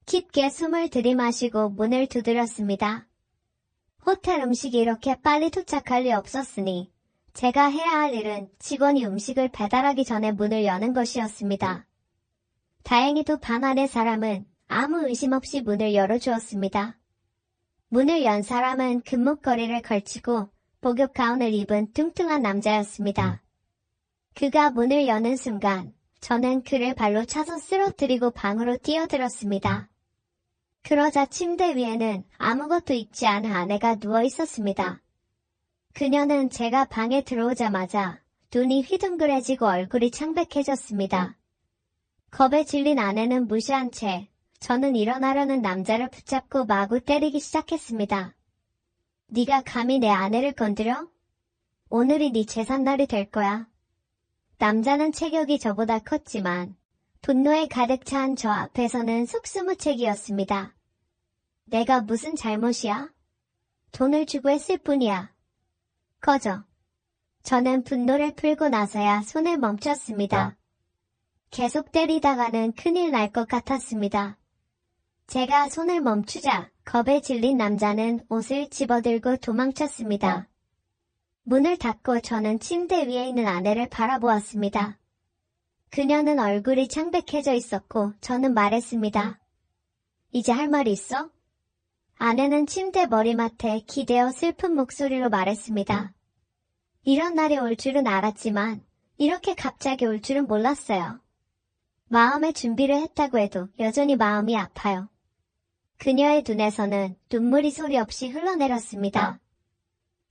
깊게 숨을 들이마시고 문을 두드렸습니다. 호텔 음식이 이렇게 빨리 도착할 리 없었으니 제가 해야 할 일은 직원이 음식을 배달하기 전에 문을 여는 것이었습니다. 다행히도 방 안의 사람은 아무 의심 없이 문을 열어주었습니다. 문을 연 사람은 금목걸이를 걸치고 복엽 가운을 입은 뚱뚱한 남자였습니다. 그가 문을 여는 순간 저는 그를 발로 차서 쓰러뜨리고 방으로 뛰어들었습니다. 그러자 침대 위에는 아무것도 입지 않은 아내가 누워 있었습니다. 그녀는 제가 방에 들어오자마자 눈이 휘둥그레지고 얼굴이 창백해졌습니다. 겁에 질린 아내는 무시한 채 저는 일어나려는 남자를 붙잡고 마구 때리기 시작했습니다. 네가 감히 내 아내를 건드려? 오늘이 네 제삿날이 될 거야. 남자는 체격이 저보다 컸지만 분노에 가득 찬 저 앞에서는 속수무책이었습니다. 내가 무슨 잘못이야? 돈을 주고 했을 뿐이야. 꺼져. 저는 분노를 풀고 나서야 손을 멈췄습니다. 계속 때리다가는 큰일 날 것 같았습니다. 제가 손을 멈추자 겁에 질린 남자는 옷을 집어들고 도망쳤습니다. 문을 닫고 저는 침대 위에 있는 아내를 바라보았습니다. 그녀는 얼굴이 창백해져 있었고 저는 말했습니다. 이제 할 말이 있어? 아내는 침대 머리맡에 기대어 슬픈 목소리로 말했습니다. 이런 날이 올 줄은 알았지만 이렇게 갑자기 올 줄은 몰랐어요. 마음의 준비를 했다고 해도 여전히 마음이 아파요. 그녀의 눈에서는 눈물이 소리 없이 흘러내렸습니다.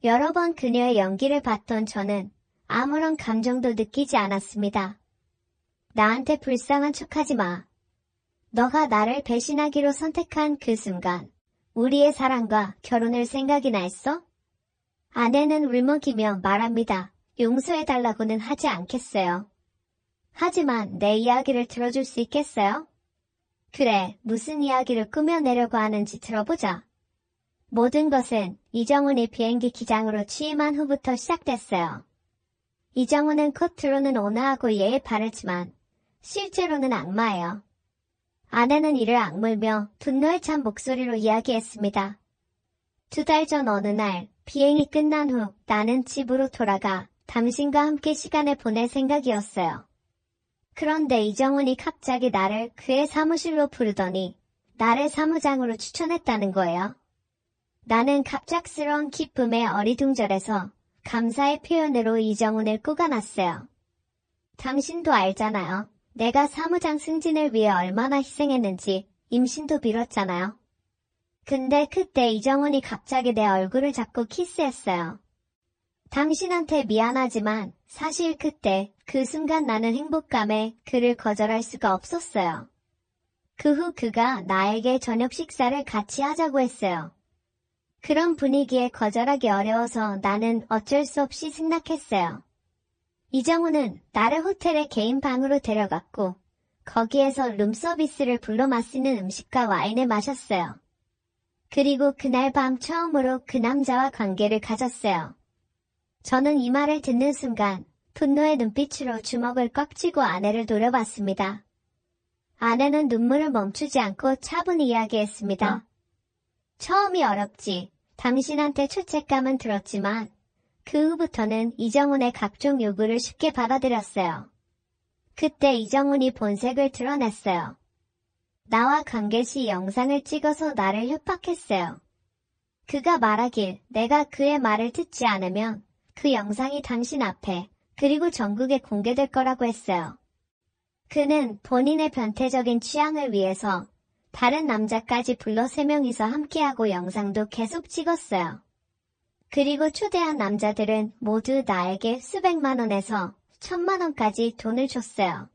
여러 번 그녀의 연기를 봤던 저는 아무런 감정도 느끼지 않았습니다. 나한테 불쌍한 척하지 마. 너가 나를 배신하기로 선택한 그 순간 우리의 사랑과 결혼을 생각이나 했어? 아내는 울먹이며 말합니다. 용서해달라고는 하지 않겠어요. 하지만 내 이야기를 들어줄 수 있겠어요? 그래, 무슨 이야기를 꾸며내려고 하는지 들어보자. 모든 것은 이정훈이 비행기 기장으로 취임한 후부터 시작됐어요. 이정훈은 겉으로는 온화하고 예의 바르지만 실제로는 악마예요. 아내는 이를 악물며 분노에 찬 목소리로 이야기했습니다. 2달 전 어느 날 비행이 끝난 후 나는 집으로 돌아가 당신과 함께 시간을 보낼 생각이었어요. 그런데 이정훈이 갑자기 나를 그의 사무실로 부르더니 나를 사무장으로 추천했다는 거예요. 나는 갑작스러운 기쁨에 어리둥절해서 감사의 표현으로 이정훈을 꼬가놨어요. 당신도 알잖아요. 내가 사무장 승진을 위해 얼마나 희생했는지 임신도 미뤘잖아요. 근데 그때 이정훈이 갑자기 내 얼굴을 잡고 키스했어요. 당신한테 미안하지만 사실 그때 그 순간 나는 행복감에 그를 거절할 수가 없었어요. 그 후 그가 나에게 저녁 식사를 같이 하자고 했어요. 그런 분위기에 거절하기 어려워서 나는 어쩔 수 없이 승낙했어요. 이정훈은 나를 호텔의 개인 방으로 데려갔고 거기에서 룸서비스를 불러 마시는 음식과 와인을 마셨어요. 그리고 그날 밤 처음으로 그 남자와 관계를 가졌어요. 저는 이 말을 듣는 순간 분노의 눈빛으로 주먹을 꽉 쥐고 아내를 노려봤습니다. 아내는 눈물을 멈추지 않고 차분히 이야기했습니다. 처음이 어렵지. 당신한테 죄책감은 들었지만 그 후부터는 이정훈의 각종 요구를 쉽게 받아들였어요. 그때 이정훈이 본색을 드러냈어요. 나와 관계 시 영상을 찍어서 나를 협박했어요. 그가 말하길 내가 그의 말을 듣지 않으면 그 영상이 당신 앞에 그리고 전국에 공개될 거라고 했어요. 그는 본인의 변태적인 취향을 위해서 다른 남자까지 불러 3명이서 함께하고 영상도 계속 찍었어요. 그리고 초대한 남자들은 모두 나에게 수백만 원에서 1000만 원까지 돈을 줬어요.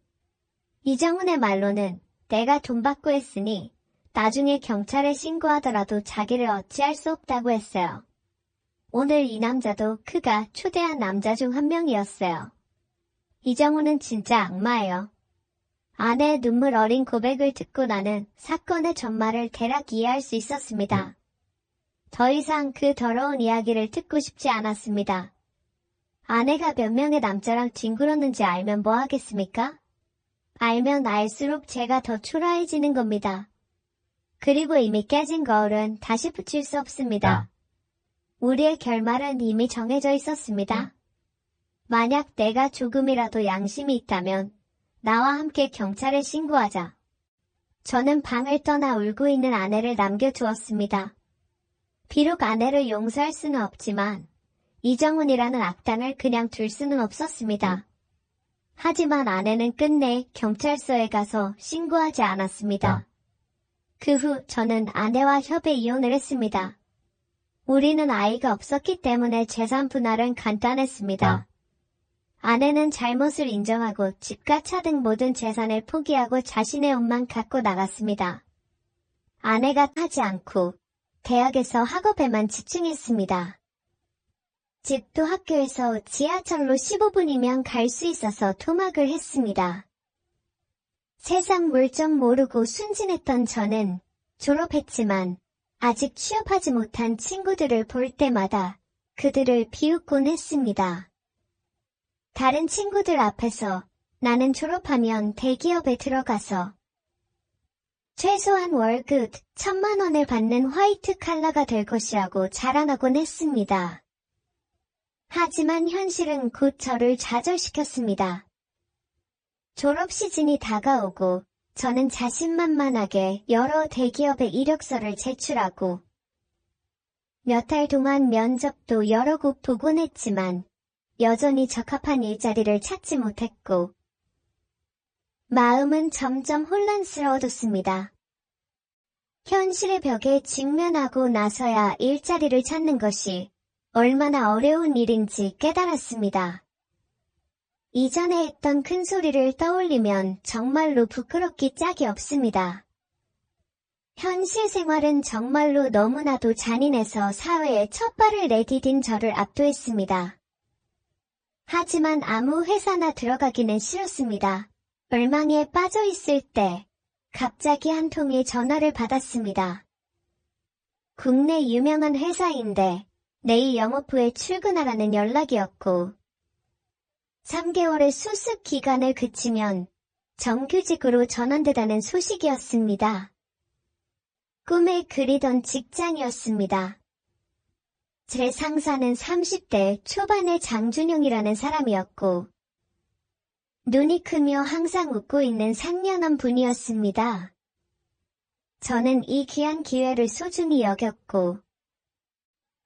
이정훈의 말로는 내가 돈 받고 했으니 나중에 경찰에 신고하더라도 자기를 어찌할 수 없다고 했어요. 오늘 이 남자도 그가 초대한 남자 중 한 명이었어요. 이정훈은 진짜 악마예요. 아내의 눈물 어린 고백을 듣고 나는 사건의 전말을 대략 이해할 수 있었습니다. 더 이상 그 더러운 이야기를 듣고 싶지 않았습니다. 아내가 몇 명의 남자랑 뒹굴었는지 알면 뭐 하겠습니까? 알면 알수록 제가 더 초라해지는 겁니다. 그리고 이미 깨진 거울은 다시 붙일 수 없습니다. 우리의 결말은 이미 정해져 있었습니다. 만약 내가 조금이라도 양심이 있다면 나와 함께 경찰에 신고하자. 저는 방을 떠나 울고 있는 아내를 남겨두었습니다. 비록 아내를 용서할 수는 없지만 이정훈이라는 악당을 그냥 둘 수는 없었습니다. 하지만 아내는 끝내 경찰서에 가서 신고하지 않았습니다. 그 후 저는 아내와 협의 이혼을 했습니다. 우리는 아이가 없었기 때문에 재산 분할은 간단했습니다. 아내는 잘못을 인정하고 집과 차 등 모든 재산을 포기하고 자신의 옷만 갖고 나갔습니다. 아내가 하지 않고 대학에서 학업에만 집중했습니다. 집도 학교에서 지하철로 15분이면 갈 수 있어서 토막을 했습니다. 세상 물정 모르고 순진했던 저는 졸업했지만 아직 취업하지 못한 친구들을 볼 때마다 그들을 비웃곤 했습니다. 다른 친구들 앞에서 나는 졸업하면 대기업에 들어가서 최소한 월급 1000만 원을 받는 화이트 칼라가 될 것이라고 자랑하곤 했습니다. 하지만 현실은 곧 저를 좌절시켰습니다. 졸업 시즌이 다가오고 저는 자신만만하게 여러 대기업의 이력서를 제출하고 몇 달 동안 면접도 여러 곳 보곤 했지만 여전히 적합한 일자리를 찾지 못했고 마음은 점점 혼란스러워졌습니다. 현실의 벽에 직면하고 나서야 일자리를 찾는 것이 얼마나 어려운 일인지 깨달았습니다. 이전에 했던 큰 소리를 떠올리면 정말로 부끄럽기 짝이 없습니다. 현실 생활은 정말로 너무나도 잔인해서 사회에 첫 발을 내디딘 저를 압도했습니다. 하지만 아무 회사나 들어가기는 싫었습니다. 멸망에 빠져 있을 때 갑자기 한 통의 전화를 받았습니다. 국내 유명한 회사인데 내일 영업 후에 출근하라는 연락이었고 3개월의 수습 기간을 그치면 정규직으로 전환되다는 소식이었습니다. 꿈을 그리던 직장이었습니다. 제 상사는 30대 초반의 장준용이라는 사람이었고 눈이 크며 항상 웃고 있는 상냥한 분이었습니다. 저는 이 귀한 기회를 소중히 여겼고,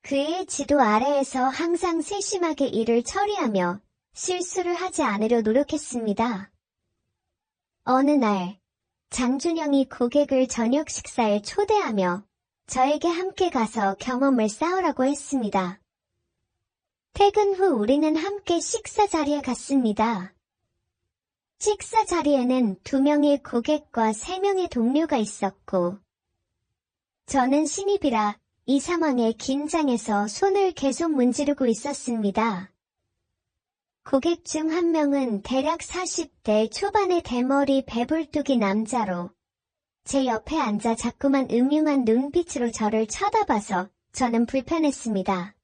그의 지도 아래에서 항상 세심하게 일을 처리하며 실수를 하지 않으려 노력했습니다. 어느 날, 장준영이 고객을 저녁 식사에 초대하며 저에게 함께 가서 경험을 쌓으라고 했습니다. 퇴근 후 우리는 함께 식사 자리에 갔습니다. 식사 자리에는 2명의 고객과 3명의 동료가 있었고, 저는 신입이라 이 상황에 긴장해서 손을 계속 문지르고 있었습니다. 고객 중 한 명은 대략 40대 초반의 대머리 배불뚝이 남자로 제 옆에 앉아 자꾸만 음흉한 눈빛으로 저를 쳐다봐서 저는 불편했습니다.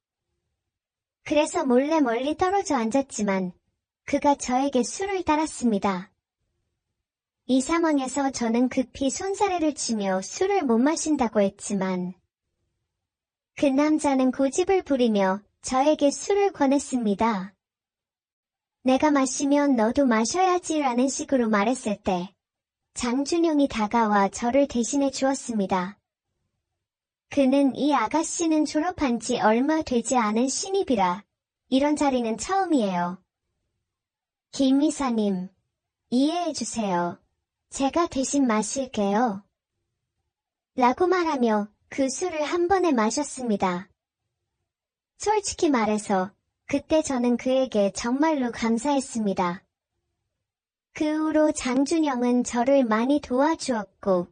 그래서 몰래 멀리 떨어져 앉았지만 그가 저에게 술을 따랐습니다. 이 상황에서 저는 급히 손사래를 치며 술을 못 마신다고 했지만 그 남자는 고집을 부리며 저에게 술을 권했습니다. 내가 마시면 너도 마셔야지라는 식으로 말했을 때 장준영이 다가와 저를 대신해 주었습니다. 그는 이 아가씨는 졸업한 지 얼마 되지 않은 신입이라 이런 자리는 처음이에요. 김 이사님, 이해해주세요. 제가 대신 마실게요. 라고 말하며 그 술을 한 번에 마셨습니다. 솔직히 말해서 그때 저는 그에게 정말로 감사했습니다. 그 후로 장준영은 저를 많이 도와주었고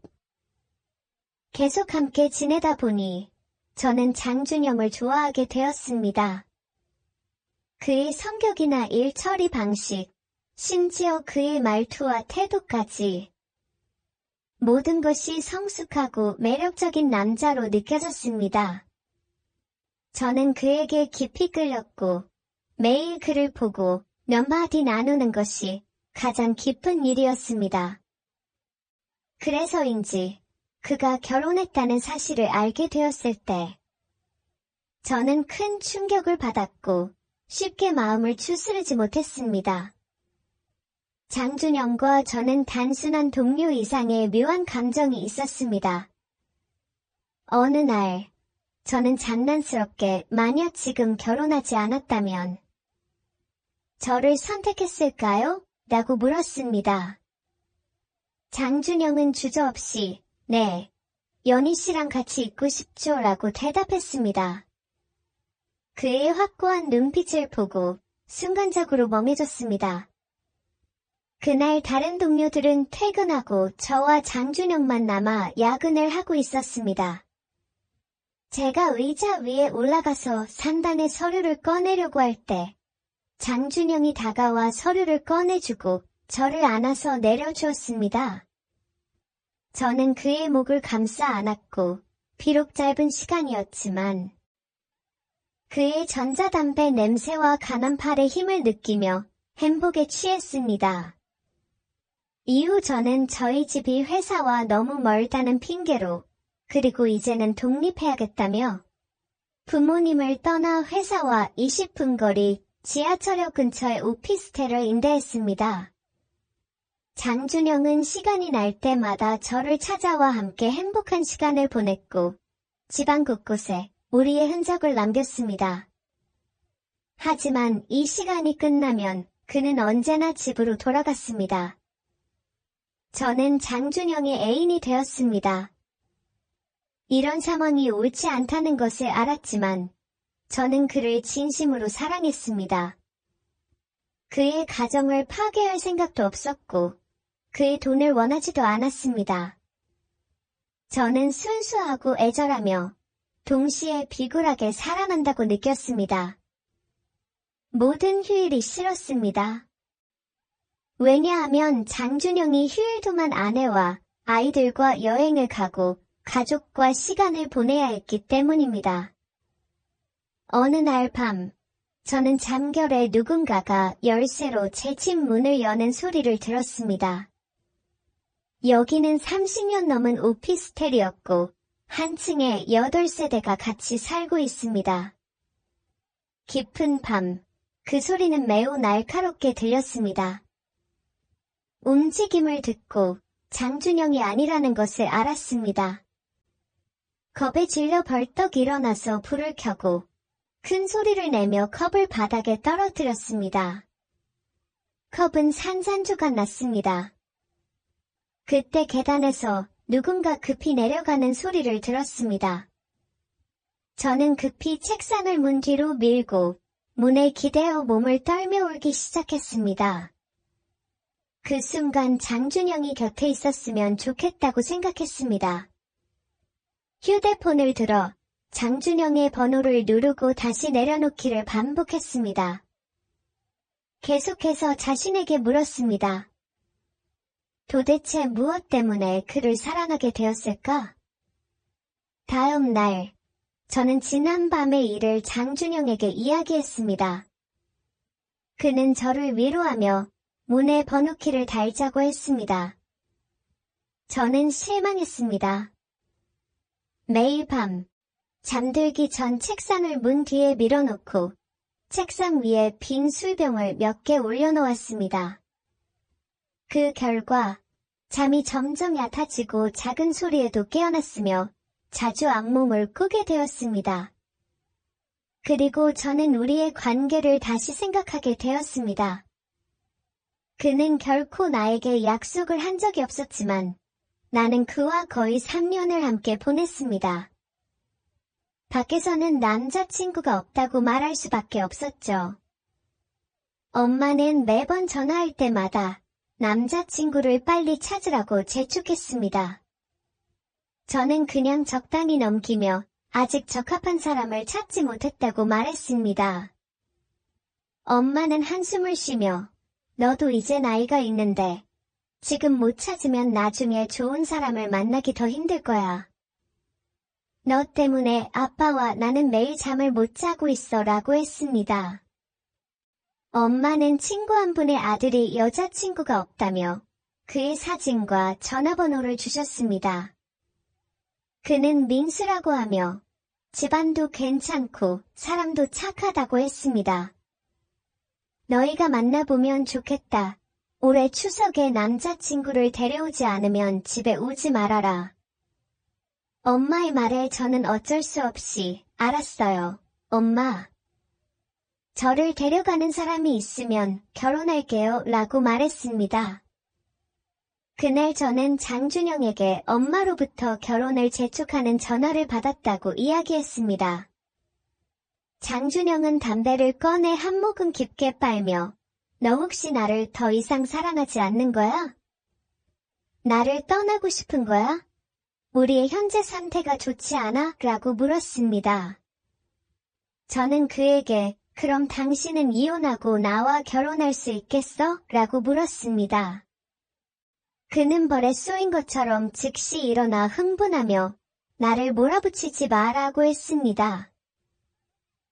계속 함께 지내다 보니 저는 장준영을 좋아하게 되었습니다. 그의 성격이나 일 처리 방식, 심지어 그의 말투와 태도까지 모든 것이 성숙하고 매력적인 남자로 느껴졌습니다. 저는 그에게 깊이 끌렸고 매일 그를 보고 몇 마디 나누는 것이 가장 기쁜 일이었습니다. 그래서인지 그가 결혼했다는 사실을 알게 되었을 때 저는 큰 충격을 받았고 쉽게 마음을 추스르지 못했습니다. 장준영과 저는 단순한 동료 이상의 묘한 감정이 있었습니다. 어느 날 저는 장난스럽게 만약 지금 결혼하지 않았다면 저를 선택했을까요? 라고 물었습니다. 장준영은 주저없이 네, 연희 씨랑 같이 있고 싶죠 라고 대답했습니다. 그의 확고한 눈빛을 보고 순간적으로 멍해졌습니다. 그날 다른 동료들은 퇴근하고 저와 장준영만 남아 야근을 하고 있었습니다. 제가 의자 위에 올라가서 상단의 서류를 꺼내려고 할 때 장준영이 다가와 서류를 꺼내주고 저를 안아서 내려주었습니다. 저는 그의 목을 감싸 안았고 비록 짧은 시간이었지만 그의 전자담배 냄새와 가난 팔의 힘을 느끼며 행복에 취했습니다. 이후 저는 저희 집이 회사와 너무 멀다는 핑계로 그리고 이제는 독립해야겠다며 부모님을 떠나 회사와 20분 거리 지하철역 근처의 오피스텔을 임대했습니다. 장준영은 시간이 날 때마다 저를 찾아와 함께 행복한 시간을 보냈고 집안 곳곳에 우리의 흔적을 남겼습니다. 하지만 이 시간이 끝나면 그는 언제나 집으로 돌아갔습니다. 저는 장준영의 애인이 되었습니다. 이런 상황이 옳지 않다는 것을 알았지만 저는 그를 진심으로 사랑했습니다. 그의 가정을 파괴할 생각도 없었고 그의 돈을 원하지도 않았습니다. 저는 순수하고 애절하며 동시에 비굴하게 사랑한다고 느꼈습니다. 모든 휴일이 싫었습니다. 왜냐하면 장준영이 휴일 동안 아내와 아이들과 여행을 가고 가족과 시간을 보내야 했기 때문입니다. 어느 날 밤, 저는 잠결에 누군가가 열쇠로 제 집 문을 여는 소리를 들었습니다. 여기는 30년 넘은 오피스텔이었고 한 층에 8세대가 같이 살고 있습니다. 깊은 밤, 그 소리는 매우 날카롭게 들렸습니다. 움직임을 듣고 장준영이 아니라는 것을 알았습니다. 겁에 질려 벌떡 일어나서 불을 켜고 큰 소리를 내며 컵을 바닥에 떨어뜨렸습니다. 컵은 산산조각 났습니다. 그때 계단에서 누군가 급히 내려가는 소리를 들었습니다. 저는 급히 책상을 문 뒤로 밀고 문에 기대어 몸을 떨며 울기 시작했습니다. 그 순간 장준영이 곁에 있었으면 좋겠다고 생각했습니다. 휴대폰을 들어 장준영의 번호를 누르고 다시 내려놓기를 반복했습니다. 계속해서 자신에게 물었습니다. 도대체 무엇 때문에 그를 사랑하게 되었을까? 다음 날, 저는 지난 밤의 일을 장준영에게 이야기했습니다. 그는 저를 위로하며 문에 번호키를 달자고 했습니다. 저는 실망했습니다. 매일 밤, 잠들기 전 책상을 문 뒤에 밀어놓고 책상 위에 빈 술병을 몇 개 올려놓았습니다. 그 결과 잠이 점점 얕아지고 작은 소리에도 깨어났으며 자주 악몽을 꾸게 되었습니다. 그리고 저는 우리의 관계를 다시 생각하게 되었습니다. 그는 결코 나에게 약속을 한 적이 없었지만 나는 그와 거의 3년을 함께 보냈습니다. 밖에서는 남자친구가 없다고 말할 수밖에 없었죠. 엄마는 매번 전화할 때마다 남자친구를 빨리 찾으라고 재촉했습니다. 저는 그냥 적당히 넘기며 아직 적합한 사람을 찾지 못했다고 말했습니다. 엄마는 한숨을 쉬며 너도 이제 나이가 있는데 지금 못 찾으면 나중에 좋은 사람을 만나기 더 힘들 거야. 너 때문에 아빠와 나는 매일 잠을 못 자고 있어 라고 했습니다. 엄마는 친구 한 분의 아들이 여자친구가 없다며 그의 사진과 전화번호를 주셨습니다. 그는 민수라고 하며 집안도 괜찮고 사람도 착하다고 했습니다. 너희가 만나보면 좋겠다. 올해 추석에 남자친구를 데려오지 않으면 집에 오지 말아라. 엄마의 말에 저는 어쩔 수 없이 알았어요. 엄마. 저를 데려가는 사람이 있으면 결혼할게요 라고 말했습니다. 그날 저는 장준영에게 엄마로부터 결혼을 재촉하는 전화를 받았다고 이야기했습니다. 장준영은 담배를 꺼내 한 모금 깊게 빨며 너 혹시 나를 더 이상 사랑하지 않는 거야? 나를 떠나고 싶은 거야? 우리의 현재 상태가 좋지 않아? 라고 물었습니다. 저는 그에게 그럼 당신은 이혼하고 나와 결혼할 수 있겠어? 라고 물었습니다. 그는 벌에 쏘인 것처럼 즉시 일어나 흥분하며 나를 몰아붙이지 마라고 했습니다.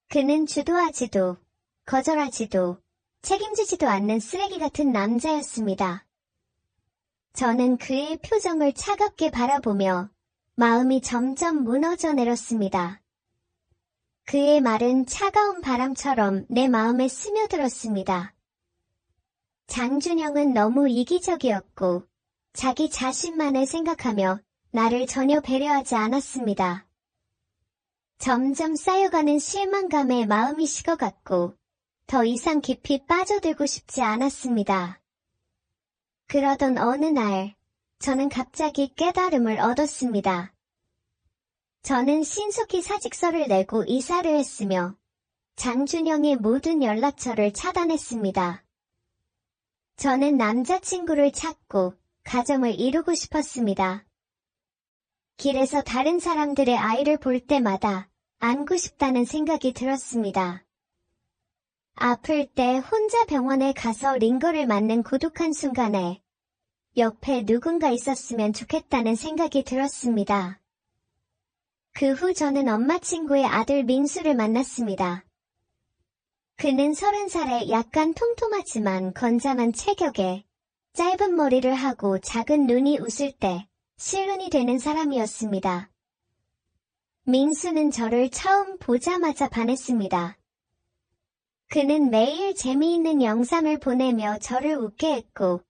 그는 주도하지도 거절하지도 책임지지도 않는 쓰레기 같은 남자였습니다. 저는 그의 표정을 차갑게 바라보며 마음이 점점 무너져 내렸습니다. 그의 말은 차가운 바람처럼 내 마음에 스며들었습니다. 장준영은 너무 이기적이었고 자기 자신만을 생각하며 나를 전혀 배려하지 않았습니다. 점점 쌓여가는 실망감에 마음이 식어갔고 더 이상 깊이 빠져들고 싶지 않았습니다. 그러던 어느 날 저는 갑자기 깨달음을 얻었습니다. 저는 신속히 사직서를 내고 이사를 했으며 장준영의 모든 연락처를 차단했습니다. 저는 남자친구를 찾고 가정을 이루고 싶었습니다. 길에서 다른 사람들의 아이를 볼 때마다 안고 싶다는 생각이 들었습니다. 아플 때 혼자 병원에 가서 링거를 맞는 고독한 순간에 옆에 누군가 있었으면 좋겠다는 생각이 들었습니다. 그 후 저는 엄마 친구의 아들 민수를 만났습니다. 그는 30살에 약간 통통하지만 건장한 체격에 짧은 머리를 하고 작은 눈이 웃을 때 실눈이 되는 사람이었습니다. 민수는 저를 처음 보자마자 반했습니다. 그는 매일 재미있는 영상을 보내며 저를 웃게 했고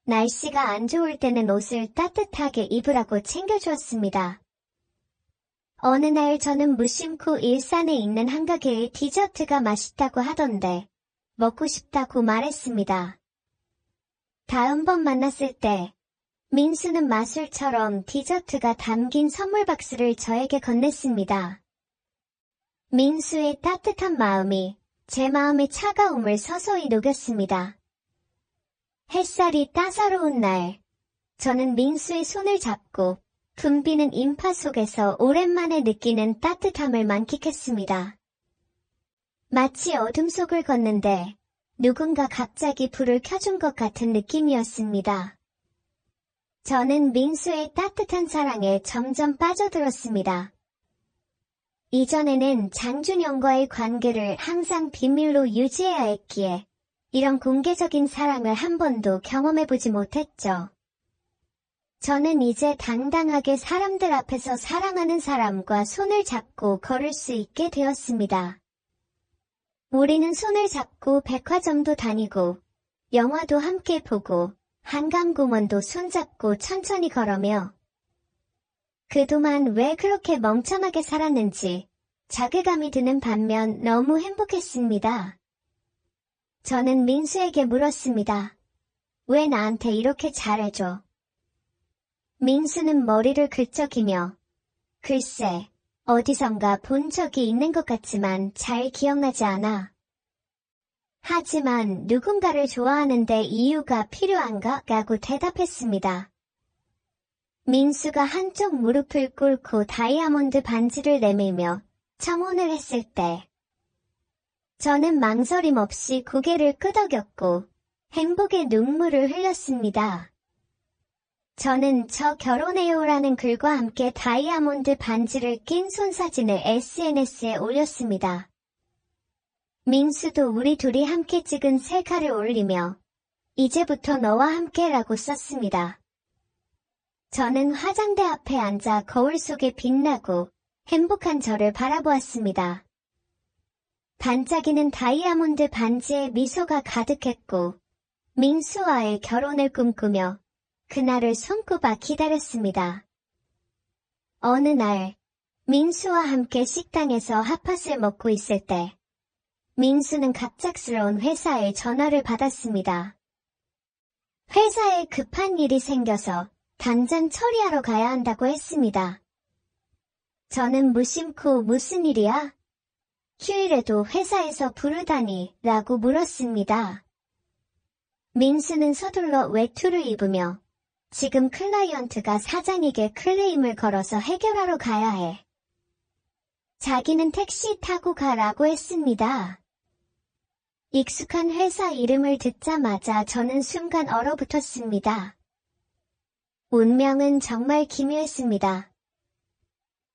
날씨가 안 좋을 때는 옷을 따뜻하게 입으라고 챙겨주었습니다. 어느 날 저는 무심코 일산에 있는 한 가게의 디저트가 맛있다고 하던데 먹고 싶다고 말했습니다. 다음번 만났을 때 민수는 마술처럼 디저트가 담긴 선물 박스를 저에게 건넸습니다. 민수의 따뜻한 마음이 제 마음의 차가움을 서서히 녹였습니다. 햇살이 따사로운 날, 저는 민수의 손을 잡고 붐비는 인파 속에서 오랜만에 느끼는 따뜻함을 만끽했습니다. 마치 어둠 속을 걷는데 누군가 갑자기 불을 켜준 것 같은 느낌이었습니다. 저는 민수의 따뜻한 사랑에 점점 빠져들었습니다. 이전에는 장준영과의 관계를 항상 비밀로 유지해야 했기에 이런 공개적인 사랑을 한 번도 경험해보지 못했죠. 저는 이제 당당하게 사람들 앞에서 사랑하는 사람과 손을 잡고 걸을 수 있게 되었습니다. 우리는 손을 잡고 백화점도 다니고 영화도 함께 보고 한강공원도 손잡고 천천히 걸으며 그동안 왜 그렇게 멍청하게 살았는지 자괴감이 드는 반면 너무 행복했습니다. 저는 민수에게 물었습니다. 왜 나한테 이렇게 잘해줘? 민수는 머리를 긁적이며 글쎄, 어디선가 본 적이 있는 것 같지만 잘 기억나지 않아. 하지만 누군가를 좋아하는데 이유가 필요한가? 라고 대답했습니다. 민수가 한쪽 무릎을 꿇고 다이아몬드 반지를 내밀며 청혼을 했을 때 저는 망설임 없이 고개를 끄덕였고 행복의 눈물을 흘렸습니다. 저는 저 결혼해요라는 글과 함께 다이아몬드 반지를 낀 손사진을 SNS에 올렸습니다. 민수도 우리 둘이 함께 찍은 셀카를 올리며 이제부터 너와 함께라고 썼습니다. 저는 화장대 앞에 앉아 거울 속에 빛나고 행복한 저를 바라보았습니다. 반짝이는 다이아몬드 반지에 미소가 가득했고 민수와의 결혼을 꿈꾸며 그날을 손꼽아 기다렸습니다. 어느 날 민수와 함께 식당에서 핫팟을 먹고 있을 때 민수는 갑작스러운 회사에 전화를 받았습니다. 회사에 급한 일이 생겨서 당장 처리하러 가야 한다고 했습니다. 저는 무심코 무슨 일이야? 휴일에도 회사에서 부르다니 라고 물었습니다. 민수는 서둘러 외투를 입으며 지금 클라이언트가 사장에게 클레임을 걸어서 해결하러 가야 해. 자기는 택시 타고 가라고 했습니다. 익숙한 회사 이름을 듣자마자 저는 순간 얼어붙었습니다. 운명은 정말 기묘했습니다.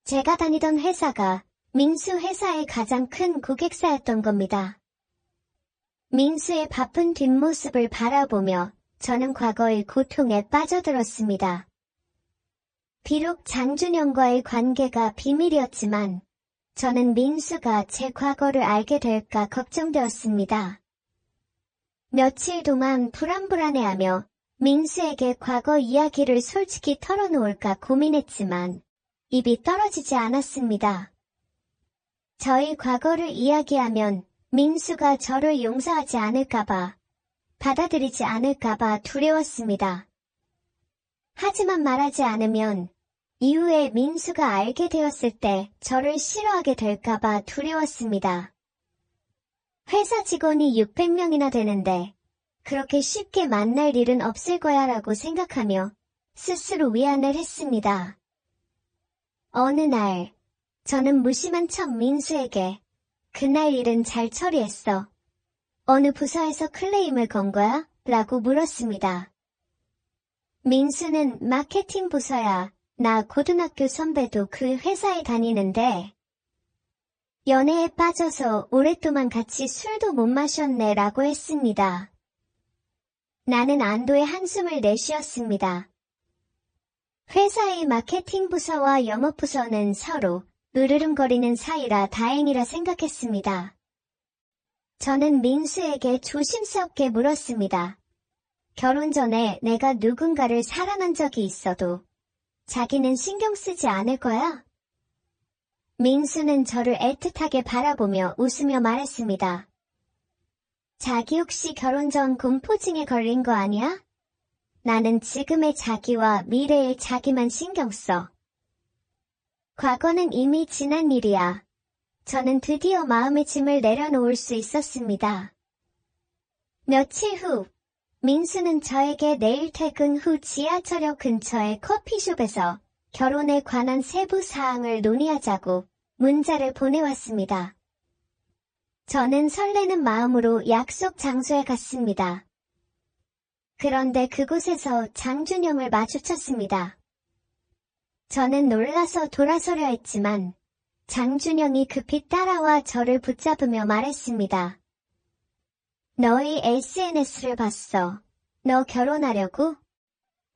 제가 다니던 회사가 민수 회사의 가장 큰 고객사였던 겁니다. 민수의 바쁜 뒷모습을 바라보며 저는 과거의 고통에 빠져들었습니다. 비록 장준영과의 관계가 비밀이었지만 저는 민수가 제 과거를 알게 될까 걱정되었습니다. 며칠 동안 불안불안해하며 민수에게 과거 이야기를 솔직히 털어놓을까 고민했지만 입이 떨어지지 않았습니다. 저희 과거를 이야기하면 민수가 저를 용서하지 않을까봐, 받아들이지 않을까봐 두려웠습니다. 하지만 말하지 않으면 이후에 민수가 알게 되었을 때 저를 싫어하게 될까봐 두려웠습니다. 회사 직원이 600명이나 되는데 그렇게 쉽게 만날 일은 없을 거야 라고 생각하며 스스로 위안을 했습니다. 어느 날 저는 무심한 척 민수에게 그날 일은 잘 처리했어. 어느 부서에서 클레임을 건 거야? 라고 물었습니다. 민수는 마케팅 부서야. 나 고등학교 선배도 그 회사에 다니는데 연애에 빠져서 오랫동안 같이 술도 못 마셨네 라고 했습니다. 나는 안도의 한숨을 내쉬었습니다. 회사의 마케팅 부서와 영업 부서는 서로 으르렁거리는 사이라 다행이라 생각했습니다. 저는 민수에게 조심스럽게 물었습니다. 결혼 전에 내가 누군가를 사랑한 적이 있어도 자기는 신경 쓰지 않을 거야? 민수는 저를 애틋하게 바라보며 웃으며 말했습니다. 자기 혹시 결혼 전 공포증에 걸린 거 아니야? 나는 지금의 자기와 미래의 자기만 신경 써. 과거는 이미 지난 일이야. 저는 드디어 마음의 짐을 내려놓을 수 있었습니다. 며칠 후, 민수는 저에게 내일 퇴근 후 지하철역 근처의 커피숍에서 결혼에 관한 세부 사항을 논의하자고 문자를 보내왔습니다. 저는 설레는 마음으로 약속 장소에 갔습니다. 그런데 그곳에서 장준영을 마주쳤습니다. 저는 놀라서 돌아서려 했지만 장준영이 급히 따라와 저를 붙잡으며 말했습니다. 너의 SNS를 봤어. 너 결혼하려고?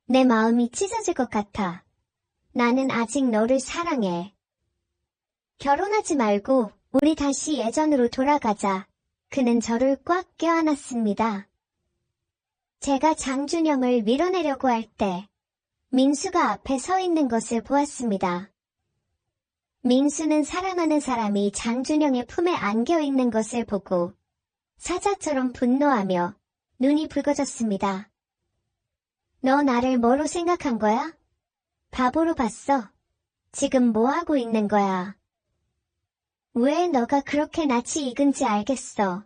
내 마음이 찢어질 것 같아. 나는 아직 너를 사랑해. 결혼하지 말고 우리 다시 예전으로 돌아가자. 그는 저를 꽉 껴안았습니다. 제가 장준영을 밀어내려고 할 때 민수가 앞에 서 있는 것을 보았습니다. 민수는 사랑하는 사람이 장준영의 품에 안겨 있는 것을 보고 사자처럼 분노하며 눈이 붉어졌습니다. 너 나를 뭐로 생각한 거야? 바보로 봤어. 지금 뭐 하고 있는 거야? 왜 너가 그렇게 낯이 익은지 알겠어.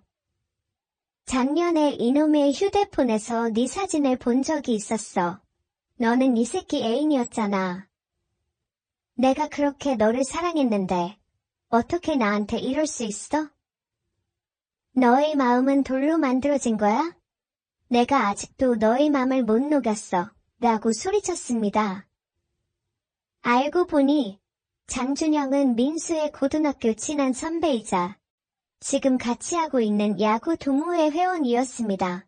작년에 이놈의 휴대폰에서 네 사진을 본 적이 있었어. 너는 이 새끼 애인이었잖아. 내가 그렇게 너를 사랑했는데 어떻게 나한테 이럴 수 있어? 너의 마음은 돌로 만들어진 거야? 내가 아직도 너의 마음을 못 녹였어. 라고 소리쳤습니다. 알고 보니 장준영은 민수의 고등학교 친한 선배이자 지금 같이 하고 있는 야구 동호회 회원이었습니다.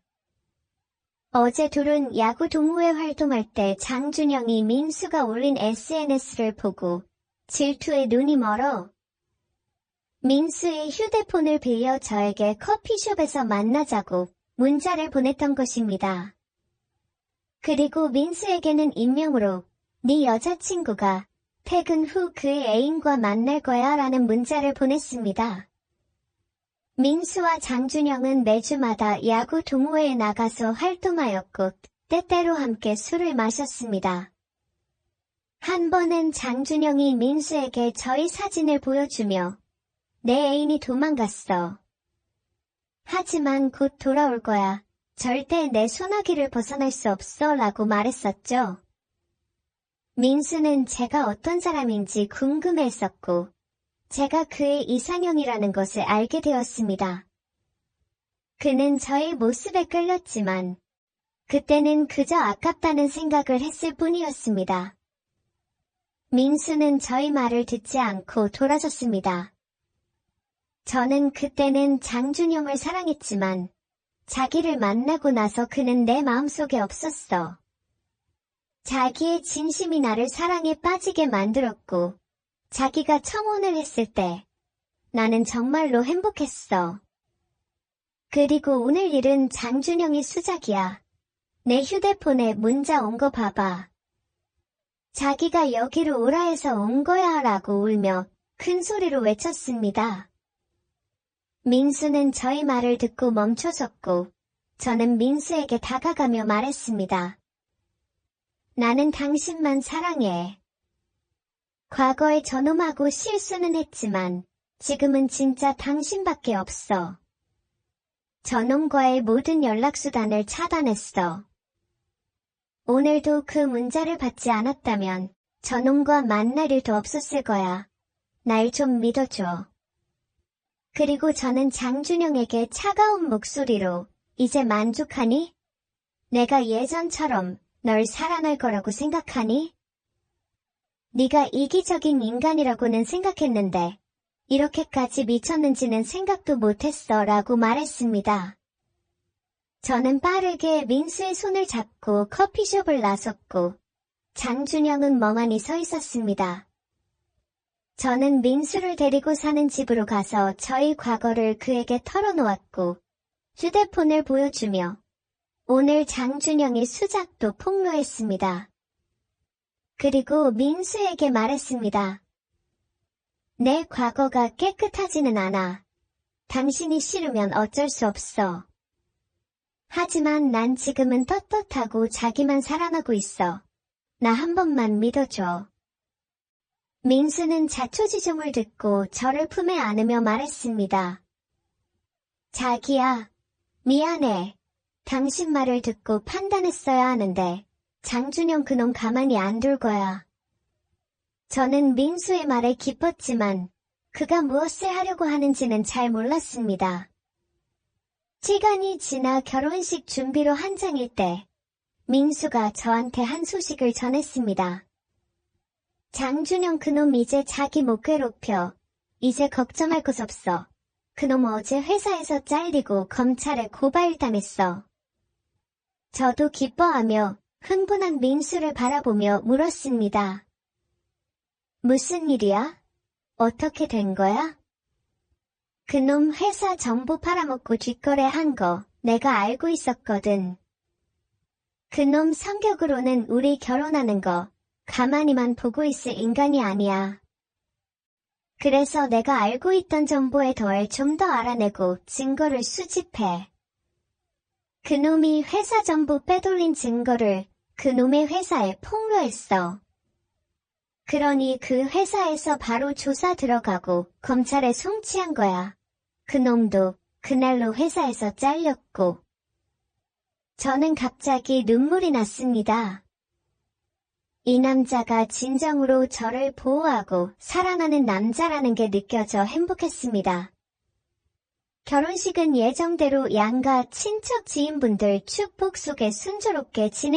어제 둘은 야구 동호회 활동할 때 장준영이 민수가 올린 SNS를 보고 질투에 눈이 멀어 민수의 휴대폰을 빌려 저에게 커피숍에서 만나자고 문자를 보냈던 것입니다. 그리고 민수에게는 익명으로 네 여자친구가 퇴근 후 그의 애인과 만날 거야 라는 문자를 보냈습니다. 민수와 장준영은 매주마다 야구 동호회에 나가서 활동하였고 때때로 함께 술을 마셨습니다. 한 번은 장준영이 민수에게 저희 사진을 보여주며 내 애인이 도망갔어. 하지만 곧 돌아올 거야. 절대 내 소나기를 벗어날 수 없어 라고 말했었죠. 민수는 제가 어떤 사람인지 궁금해했었고 제가 그의 이상형이라는 것을 알게 되었습니다. 그는 저의 모습에 끌렸지만 그때는 그저 아깝다는 생각을 했을 뿐이었습니다. 민수는 저희 말을 듣지 않고 돌아섰습니다. 저는 그때는 장준영을 사랑했지만 자기를 만나고 나서 그는 내 마음속에 없었어. 자기의 진심이 나를 사랑에 빠지게 만들었고 자기가 청혼을 했을 때 나는 정말로 행복했어. 그리고 오늘 일은 장준영의 수작이야. 내 휴대폰에 문자 온 거 봐봐. 자기가 여기로 오라 해서 온 거야 라고 울며 큰 소리로 외쳤습니다. 민수는 저희 말을 듣고 멈춰섰고 저는 민수에게 다가가며 말했습니다. 나는 당신만 사랑해. 과거에 저놈하고 실수는 했지만 지금은 진짜 당신밖에 없어. 저놈과의 모든 연락수단을 차단했어. 오늘도 그 문자를 받지 않았다면 저놈과 만날 일도 없었을 거야. 날 좀 믿어줘. 그리고 저는 장준영에게 차가운 목소리로 이제 만족하니? 내가 예전처럼 널 사랑할 거라고 생각하니? 네가 이기적인 인간이라고는 생각했는데 이렇게까지 미쳤는지는 생각도 못했어 라고 말했습니다. 저는 빠르게 민수의 손을 잡고 커피숍을 나섰고 장준영은 멍하니 서 있었습니다. 저는 민수를 데리고 사는 집으로 가서 저희 과거를 그에게 털어놓았고 휴대폰을 보여주며 오늘 장준영이 수작도 폭로했습니다. 그리고 민수에게 말했습니다. 내 과거가 깨끗하지는 않아. 당신이 싫으면 어쩔 수 없어. 하지만 난 지금은 떳떳하고 자기만 사랑하고 있어. 나 한 번만 믿어줘. 민수는 자초지종을 듣고 저를 품에 안으며 말했습니다. 자기야, 미안해. 당신 말을 듣고 판단했어야 하는데 장준영 그놈 가만히 안 둘 거야. 저는 민수의 말에 기뻤지만 그가 무엇을 하려고 하는지는 잘 몰랐습니다. 시간이 지나 결혼식 준비로 한창일 때 민수가 저한테 한 소식을 전했습니다. 장준영 그놈 이제 자기 못 괴롭혀. 이제 걱정할 것 없어. 그놈 어제 회사에서 잘리고 검찰에 고발당했어. 저도 기뻐하며 흥분한 민수를 바라보며 물었습니다. 무슨 일이야? 어떻게 된 거야? 그놈 회사 정보 팔아먹고 뒷거래한 거 내가 알고 있었거든. 그놈 성격으로는 우리 결혼하는 거 가만히만 보고 있을 인간이 아니야. 그래서 내가 알고 있던 정보에 더해 좀 더 알아내고 증거를 수집해. 그놈이 회사 정보 빼돌린 증거를 그놈의 회사에 폭로했어. 그러니 그 회사에서 바로 조사 들어가고 검찰에 송치한 거야. 그놈도 그날로 회사에서 잘렸고. 저는 갑자기 눈물이 났습니다. 이 남자가 진정으로 저를 보호하고 사랑하는 남자라는 게 느껴져 행복했습니다. 결혼식은 예정대로 양가 친척 지인분들 축복 속에 순조롭게 진행